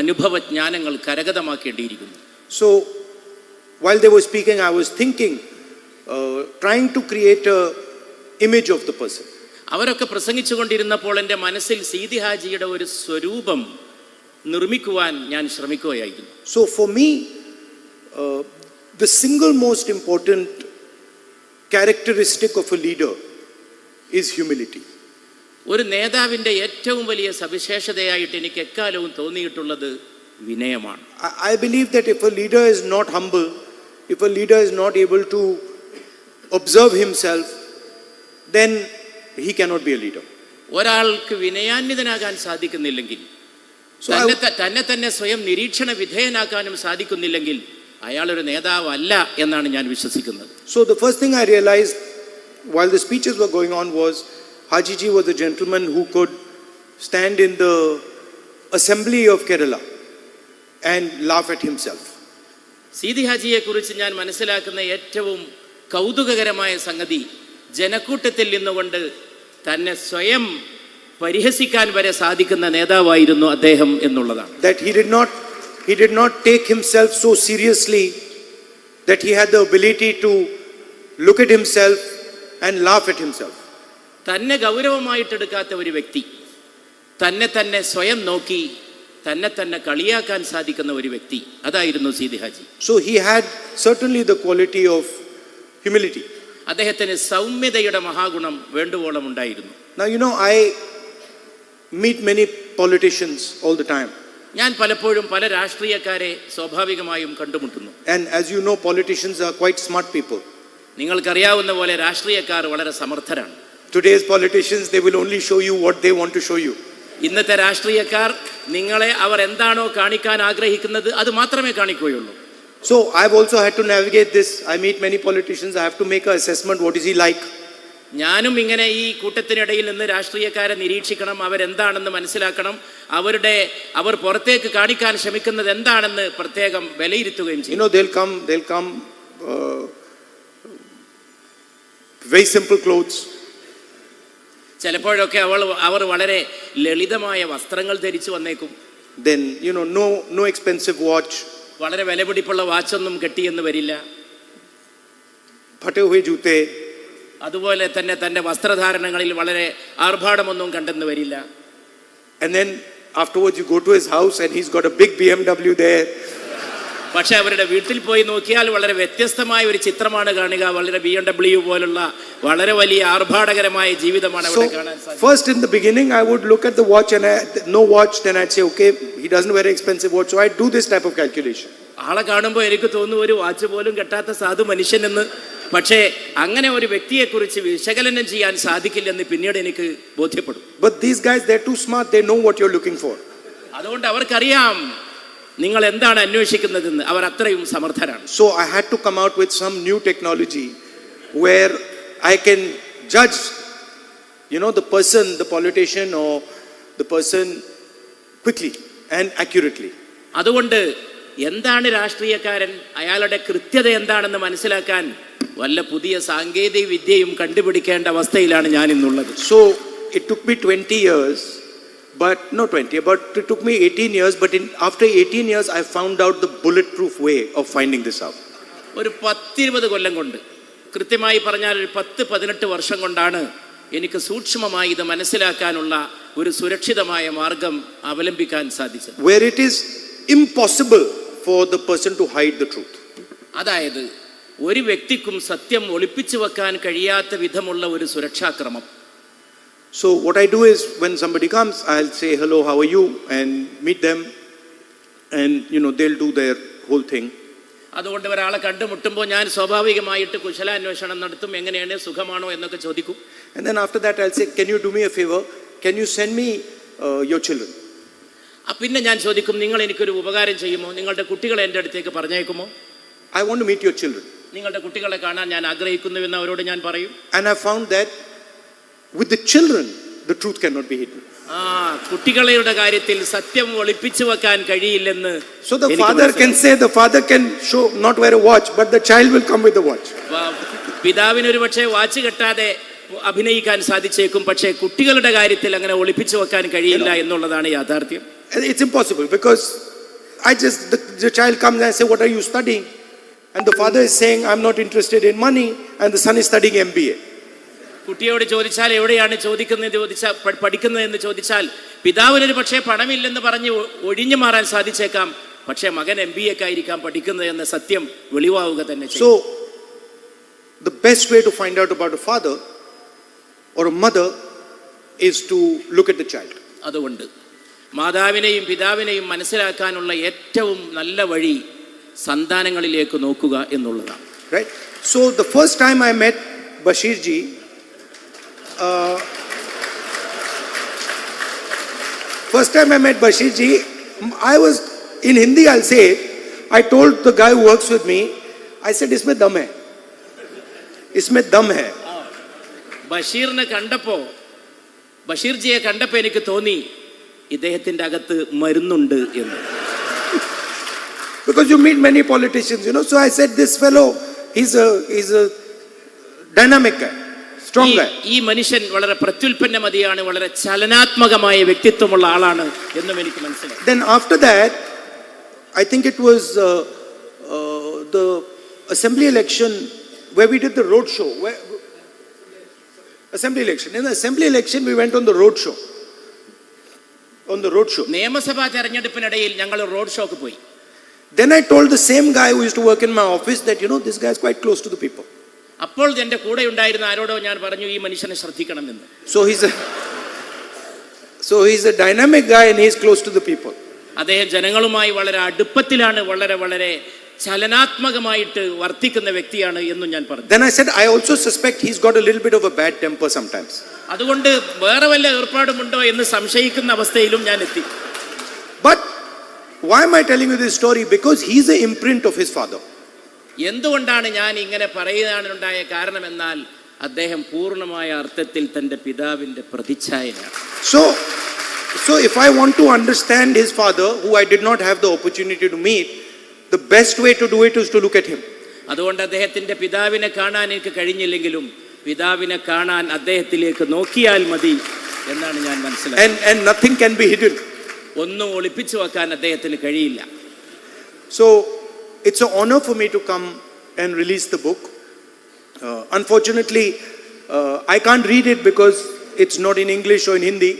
അനുഭവജ്ഞാനങ്ങൾ കരഗതമാക്കേണ്ടിയിരിക്കുന്നു.
So while they were speaking, I was thinking, trying to create a image of the person.
അവരൊക്കെ പ്രസംഗിച്ചുകൊണ്ടിരുന്നപ്പോൾ എൻ്റെ മനസ്സിൽ സീതി ഹാജിയുടെ ഒരു സ്വരൂപം നിർമ്മിക്കുവാൻ ഞാൻ ശ്രമിക്കുകയായിരുന്നു.
So for me, the single most important characteristic of a leader is humility.
ഒരു നേതാവിൻ്റെ ഏറ്റവും വലിയ സവിശേഷതയായിട്ട് എനിക്ക് എക്കാലവും തോന്നിയിട്ടുള്ളത് വിനയമാണ്.
I believe that if a leader is not humble, if a leader is not able to observe himself, then he cannot be a leader.
ഒരാൾക്ക് വിനയാന്വിതനാകാൻ സാധിക്കുന്നില്ലെങ്കിൽ, തന്നെ സ്വയം നിരീക്ഷണ വിധേയനാക്കാനും സാധിക്കുന്നില്ലെങ്കിൽ അയാളൊരു നേതാവല്ല എന്നാണ് ഞാൻ വിശ്വസിക്കുന്നത്.
So the first thing I realized while the speeches were going on was Haji ji was a gentleman who could stand in the assembly of Kerala and laugh at himself.
Seethi ഹാജിയെ കുറിച്ച് ഞാൻ മനസ്സിലാക്കുന്ന ഏറ്റവും കൗതുകകരമായ സംഗതി ജനക്കൂട്ടത്തിൽ നിന്നുകൊണ്ട് തന്നെ സ്വയം പരിഹസിക്കാൻ വരെ സാധിക്കുന്ന നേതാവായിരുന്നു അദ്ദേഹം എന്നുള്ളതാണ്.
That he did not take himself so seriously, that he had the ability to look at himself and laugh at himself.
തന്നെ ഗൗരവമായിട്ടെടുക്കാത്ത ഒരു വ്യക്തി, തന്നെ തന്നെ സ്വയം നോക്കി തന്നെ തന്നെ കളിയാക്കാൻ സാധിക്കുന്ന ഒരു വ്യക്തി, അതായിരുന്നു Seethi Haji.
So he had certainly the quality of humility.
അദ്ദേഹത്തിന് സൗമ്യതയുടെ മഹാഗുണം വേണ്ടുവോളം ഉണ്ടായിരുന്നു.
Now, I meet many politicians all the time.
ഞാൻ പലപ്പോഴും പല രാഷ്ട്രീയക്കാരെ സ്വാഭാവികമായും കണ്ടുമുട്ടുന്നു.
And as you know, politicians are quite smart people.
നിങ്ങൾക്കറിയാവുന്ന പോലെ രാഷ്ട്രീയക്കാർ വളരെ സമർത്ഥരാണ്.
Today's politicians, they will only show you what they want to show you.
ഇന്നത്തെ രാഷ്ട്രീയക്കാർ നിങ്ങളെ അവർ എന്താണോ കാണിക്കാൻ ആഗ്രഹിക്കുന്നത് അത് മാത്രമേ കാണിക്കുകയുള്ളൂ.
So I've also had to navigate this. I meet many politicians. I have to make an assessment. What is he like?
ഞാനും ഇങ്ങനെ ഈ കൂട്ടത്തിനിടയിൽ നിന്ന് രാഷ്ട്രീയക്കാരെ നിരീക്ഷിക്കണം, അവരെന്താണെന്ന് മനസ്സിലാക്കണം, അവർ പുറത്തേക്ക് കാണിക്കാൻ ശ്രമിക്കുന്നത് എന്താണെന്ന് പ്രത്യേകം വിലയിരുത്തുകയും ചെയ്യും.
They'll come very simple clothes.
ചിലപ്പോഴൊക്കെ അവർ വളരെ ലളിതമായ വസ്ത്രങ്ങൾ ധരിച്ചു വന്നേക്കും.
Then no expensive watch.
വളരെ വിലപിടിപ്പുള്ള വാച്ചൊന്നും കെട്ടിയെന്ന് വരില്ല.
ഫटे हुए जूते.
അതുപോലെ തന്നെ തന്റെ വസ്ത്രധാരണങ്ങളിൽ വളരെ ആർഭാടമൊന്നും കണ്ടെന്ന് വരില്ല.
And then afterwards you go to his house and he's got a big BMW there.
പക്ഷെ അവരുടെ വീട്ടിൽ പോയി നോക്കിയാൽ വളരെ വ്യത്യസ്തമായ ഒരു ചിത്രമാണ് കാണുക. വളരെ BMW പോലുള്ള വളരെ വലിയ ആർഭാടകരമായ ജീവിതമാണ് അവിടെ കാണാൻ സാധിക്കുക.
First in the beginning I would look at the watch and no watch, then I'd say okay, he doesn't wear an expensive watch, so I do this type of calculation.
ആളെ കാണുമ്പോൾ എനിക്ക് തോന്നുന്നു ഒരു വാച്ച് പോലും കെട്ടാത്ത സാധു മനുഷ്യനെന്ന്. പക്ഷേ അങ്ങനെ ഒരു വ്യക്തിയെക്കുറിച്ച് വിശകലനം ചെയ്യാൻ സാധിക്കില്ലെന്ന് പിന്നീട് എനിക്ക് ബോധ്യപ്പെടും.
But these guys, they're too smart, they know what you're looking for.
അതുകൊണ്ട് അവർക്കറിയാം നിങ്ങൾ എന്താണ് അന്വേഷിക്കുന്നതെന്ന്. അവർ അത്രയും സമർത്ഥരാണ്.
So I had to come out with some new technology where I can judge the person, the politician or the person quickly and accurately.
അതുകൊണ്ട് എന്താണ് രാഷ്ട്രീയക്കാരൻ, അയാളുടെ കൃത്യത എന്താണെന്ന് മനസ്സിലാക്കാൻ വല്ല പുതിയ സാങ്കേതിക വിദ്യയും കണ്ടുപിടിക്കേണ്ട അവസ്ഥയിലാണ് ഞാൻ ഇന്നുള്ളത്.
So it took me 20 years, but it took me 18 years, but after 18 years I found out the bulletproof way of finding this out.
ഒരു 10-20 കൊല്ലം കൊണ്ട്, കൃത്യമായി പറഞ്ഞാൽ ഒരു 10-18 വർഷം കൊണ്ടാണ് എനിക്ക് സൂക്ഷ്മമായി ഇത് മനസ്സിലാക്കാനുള്ള ഒരു സുരക്ഷിതമായ മാർഗം അവലംബിക്കാൻ സാധിച്ചത്.
Where it is impossible for the person to hide the truth.
അതായത് ഒരു വ്യക്തിക്കും സത്യം ഒളിപ്പിച്ചു വെക്കാൻ കഴിയാത്ത വിധമുള്ള ഒരു സുരക്ഷാക്രമം.
So what I do is when somebody comes, I'll say hello, how are you, and meet them, and they'll do their whole thing.
അതുകൊണ്ട് ഒരാളെ കണ്ടുമുട്ടുമ്പോൾ ഞാൻ സ്വാഭാവികമായിട്ട് കുശലാന്വേഷണം നടത്തും, എങ്ങനെയാണ്, സുഖമാണോ എന്നൊക്കെ ചോദിക്കും.
And then after that I'll say, can you do me a favor, can you send me your children?
പിന്നെ ഞാൻ ചോദിക്കും, നിങ്ങൾ എനിക്കൊരു ഉപകാരം ചെയ്യുമോ, നിങ്ങളുടെ കുട്ടികളെ എൻ്റെ അടുത്തേക്ക് പറഞ്ഞേക്കുമോ?
I want to meet your children.
നിങ്ങളുടെ കുട്ടികളെ കാണാൻ ഞാൻ ആഗ്രഹിക്കുന്നുവെന്ന് അവരോട് ഞാൻ പറയും.
And I found that with the children the truth cannot be hidden.
കുട്ടികളുടെ കാര്യത്തിൽ സത്യം ഒളിപ്പിച്ചു വെക്കാൻ കഴിയില്ലെന്ന്.
So the father can show not wear a watch, but the child will come with the watch.
പിതാവിന് ഒരു പക്ഷേ വാച്ച് കെട്ടാതെ അഭിനയിക്കാൻ സാധിച്ചേക്കും, പക്ഷേ കുട്ടികളുടെ കാര്യത്തിൽ അങ്ങനെ ഒളിപ്പിച്ചു വെക്കാൻ കഴിയില്ല എന്നുള്ളതാണ് യാഥാർത്ഥ്യം.
It's impossible because the child comes and I say, what are you studying? And the father is saying, I'm not interested in money, and the son is studying MBA.
കുട്ടിയോട് ചോദിച്ചാൽ എവിടെയാണ് പഠിക്കുന്നതെന്ന് ചോദിച്ചാൽ പിതാവിനൊരു പക്ഷേ പണമില്ലെന്ന് പറഞ്ഞ് ഒഴിഞ്ഞു മാറാൻ സാധിച്ചേക്കാം, പക്ഷേ മകൻ MBA-ക്കായിരിക്കാം പഠിക്കുന്നത് എന്ന സത്യം വെളിവാവുക തന്നെ ചെയ്യും.
So the best way to find out about a father or a mother is to look at the child.
അതുകൊണ്ട് മാതാവിനെയും പിതാവിനെയും മനസ്സിലാക്കാനുള്ള ഏറ്റവും നല്ല വഴി സന്താനങ്ങളിലേക്ക് നോക്കുക എന്നുള്ളതാണ്.
Right? So the first time I met Bashir ji, I was in Hindi, I'll say it. I told the guy who works with me, I said, isme dam hai. ബഷീർജിയെ കണ്ടപ്പോൾ എനിക്ക് തോന്നി ഇദ്ദേഹത്തിന്റെ അകത്ത് മരുന്നുണ്ട് എന്ന്. Because you meet many politicians, so I said, this fellow, he's a dynamic guy, strong guy.
ഈ മനുഷ്യൻ വളരെ പ്രത്യുൽപ്പന്നമതിയാണ്, വളരെ ചലനാത്മകമായ വ്യക്തിത്വമുള്ള ആളാണ് എന്നും എനിക്ക് മനസ്സിലായി.
Then after that, I think it was the assembly election where we did the road show. Assembly election. In the assembly election, we went on the road show. On the road show.
നിയമസഭാ തെരഞ്ഞെടുപ്പിനിടയിൽ ഞങ്ങൾ road shock പോയി.
Then I told the same guy who used to work in my office that, you know, this guy is quite close to the people.
അപ്പോൾ എൻ്റെ കൂടെ ഉണ്ടായിരുന്ന ആരോടോ ഞാൻ പറഞ്ഞു ഈ മനുഷ്യനെ ശ്രദ്ധിക്കണമെന്ന്.
So he's a dynamic guy and he's close to the people.
അദ്ദേഹം ജനങ്ങളുമായി വളരെ അടുപ്പത്തിലാണ്, വളരെ വളരെ ചലനാത്മകമായിട്ട് വർത്തിക്കുന്ന വ്യക്തിയാണ് എന്നും ഞാൻ പറഞ്ഞു.
Then I said, I also suspect he's got a little bit of a bad temper sometimes.
അതുകൊണ്ട് വേറെ വല്ല ഏർപ്പാടുമുണ്ടോ എന്ന് സംശയിക്കുന്ന അവസ്ഥയിലും ഞാൻ എത്തി.
But why am I telling you this story? Because he's the imprint of his father.
എന്തുകൊണ്ടാണ് ഞാൻ ഇങ്ങനെ പറയാനുണ്ടായ കാരണം എന്നാൽ അദ്ദേഹം പൂർണ്ണമായ അർത്ഥത്തിൽ തൻ്റെ പിതാവിൻ്റെ പ്രതിച്ഛായയാണ്.
So if I want to understand his father, who I did not have the opportunity to meet, the best way to do it is to look at him.
അതുകൊണ്ട് അദ്ദേഹത്തിൻ്റെ പിതാവിനെ കാണാൻ എനിക്ക് കഴിഞ്ഞില്ലെങ്കിലും പിതാവിനെ കാണാൻ അദ്ദേഹത്തിലേക്ക് നോക്കിയാൽ മതി എന്നാണ് ഞാൻ മനസ്സിലാക്കുന്നത്.
And nothing can be hidden.
ഒന്നും ഒളിപ്പിച്ചു വെക്കാൻ അദ്ദേഹത്തിന് കഴിയില്ല.
So it's an honor for me to come and release the book. Unfortunately, I can't read it because it's not in English or in Hindi.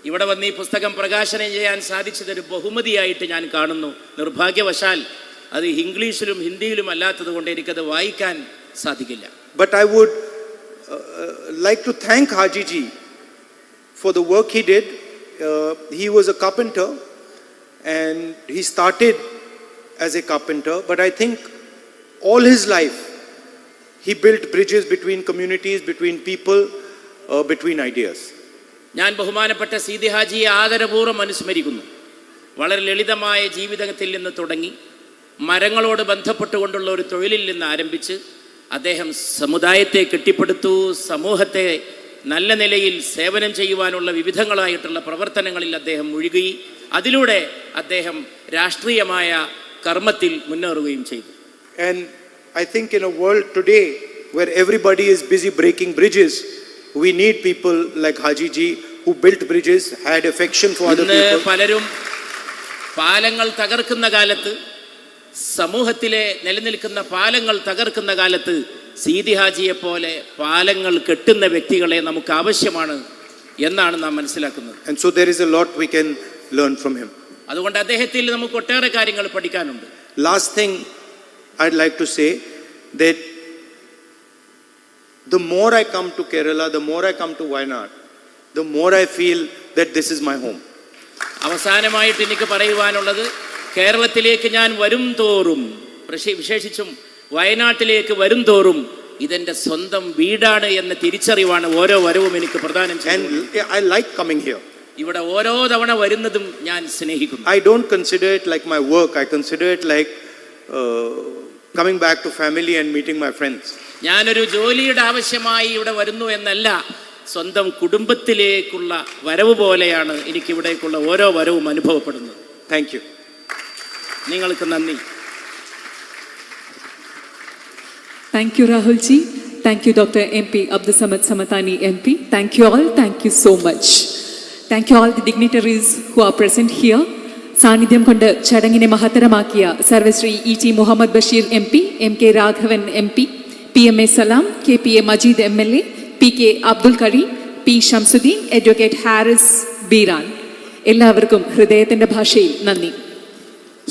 ഇവിടെ വന്ന് ഈ പുസ്തകം പ്രകാശനം ചെയ്യാൻ സാധിച്ചതൊരു ബഹുമതിയായിട്ട് ഞാൻ കാണുന്നു. നിർഭാഗ്യവശാൽ അത് ഇംഗ്ലീഷിലും ഹിന്ദിയിലും അല്ലാത്തത് കൊണ്ട് എനിക്കത് വായിക്കാൻ സാധിക്കില്ല.
But I would like to thank Haji ji for the work he did. He was a carpenter and he started as a carpenter, but I think all his life he built bridges between communities, between people, between ideas.
ഞാൻ ബഹുമാനപ്പെട്ട സീതി ഹാജിയെ ആദരപൂർവ്വം അനുസ്മരിക്കുന്നു. വളരെ ലളിതമായ ജീവിതത്തിൽ നിന്ന് തുടങ്ങി മരങ്ങളോട് ബന്ധപ്പെട്ടുകൊണ്ടുള്ള ഒരു തൊഴിലിൽ നിന്ന് ആരംഭിച്ച് അദ്ദേഹം സമുദായത്തെ കെട്ടിപ്പടുത്തു, സമൂഹത്തെ നല്ല നിലയിൽ സേവനം ചെയ്യുവാനുള്ള വിവിധങ്ങളായിട്ടുള്ള പ്രവർത്തനങ്ങളിൽ അദ്ദേഹം മുഴുകി, അതിലൂടെ അദ്ദേഹം രാഷ്ട്രീയമായ കർമ്മത്തിൽ മുന്നേറുകയും ചെയ്തു.
And I think in a world today where everybody is busy breaking bridges, we need people like Haji ji who built bridges, had affection for other people.
പലരും പാലങ്ങൾ തകർക്കുന്ന കാലത്ത്, സമൂഹത്തിലെ നിലനിൽക്കുന്ന പാലങ്ങൾ തകർക്കുന്ന കാലത്ത് സീതി ഹാജിയെ പോലെ പാലങ്ങൾ കെട്ടുന്ന വ്യക്തികളെ നമുക്ക് ആവശ്യമാണ് എന്നാണ് നാം മനസ്സിലാക്കുന്നത്.
And so there is a lot we can learn from him.
അതുകൊണ്ട് അദ്ദേഹത്തിൽ നമുക്ക് ഒട്ടേറെ കാര്യങ്ങൾ പഠിക്കാനുണ്ട്.
Last thing I'd like to say that the more I come to Kerala, the more I come to Wayanad, the more I feel that this is my home.
അവസാനമായിട്ട് എനിക്ക് പറയുവാനുള്ളത്, കേരളത്തിലേക്ക് ഞാൻ വരും തോറും, വിശേഷിച്ചും വയനാട്ടിലേക്ക് വരും തോറും ഇതെൻ്റെ സ്വന്തം വീടാണ് എന്ന തിരിച്ചറിവാണ് ഓരോ വരവും എനിക്ക് പ്രദാനം ചെയ്യുന്നത്.
And I like coming here.
ഇവിടെ ഓരോ തവണ വരുന്നതും ഞാൻ സ്നേഹിക്കുന്നു.
I don't consider it like my work. I consider it like coming back to family and meeting my friends.
ഞാനൊരു ജോലിയുടെ ആവശ്യമായി ഇവിടെ വരുന്നു എന്നല്ല, സ്വന്തം കുടുംബത്തിലേക്കുള്ള വരവ് പോലെയാണ് എനിക്ക് ഇവിടേക്കുള്ള ഓരോ വരവും അനുഭവപ്പെടുന്നത്.
Thank you.
നിങ്ങൾക്ക് നന്ദി.
Thank you, Rahul ji. Thank you, Dr. MP Abdul Samad Samatani MP. Thank you all. Thank you so much. Thank you all the dignitaries who are present here. സാന്നിധ്യം കൊണ്ട് ചടങ്ങിനെ മഹത്തരമാക്കിയ Sarvashri E.T. Muhammad Basheer MP, M.K. Raghavan MP, PMA Salam, KPA Majeed MLA, PK Abdul Kareem, P. Shamsuddin, advocate Haris Beeran, എല്ലാവർക്കും ഹൃദയത്തിൻ്റെ ഭാഷയിൽ നന്ദി.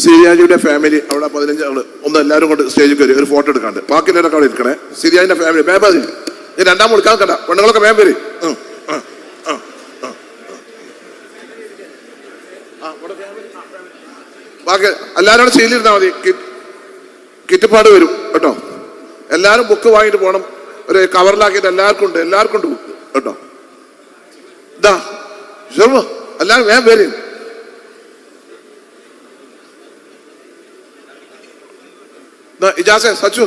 സിരിയാജിയുടെ family അവിടെ 15 ആള് ഒന്ന് എല്ലാവരും കൊണ്ട് സ്റ്റേജിൽ കയറി ഒരു ഫോട്ടോ എടുക്കാണ്ട്, ബാക്കിയുള്ളവരൊക്കെ അവിടെ ഇരിക്കണേ. സിരിയാജിന്റെ ഫാമിലി മേബാജി, ഞാൻ രണ്ടാം കൊടുക്കാൻ കണ്ട പെണ്ണുങ്ങളൊക്കെ വേം പേര് ബാക്കി എല്ലാവരും സീലിരുന്നാൽ മതി. കിറ്റുപാട് വരും കേട്ടോ. എല്ലാവരും ബുക്ക് വാങ്ങിയിട്ട് പോകണം. ഒരു കവറിലാക്കിയിട്ട് എല്ലാവർക്കും ഉണ്ട് ബുക്ക് കേട്ടോ. ഇതാ ശർമ്മ എല്ലാവരും വേം പേര്. ഇജാസെ സച്ചു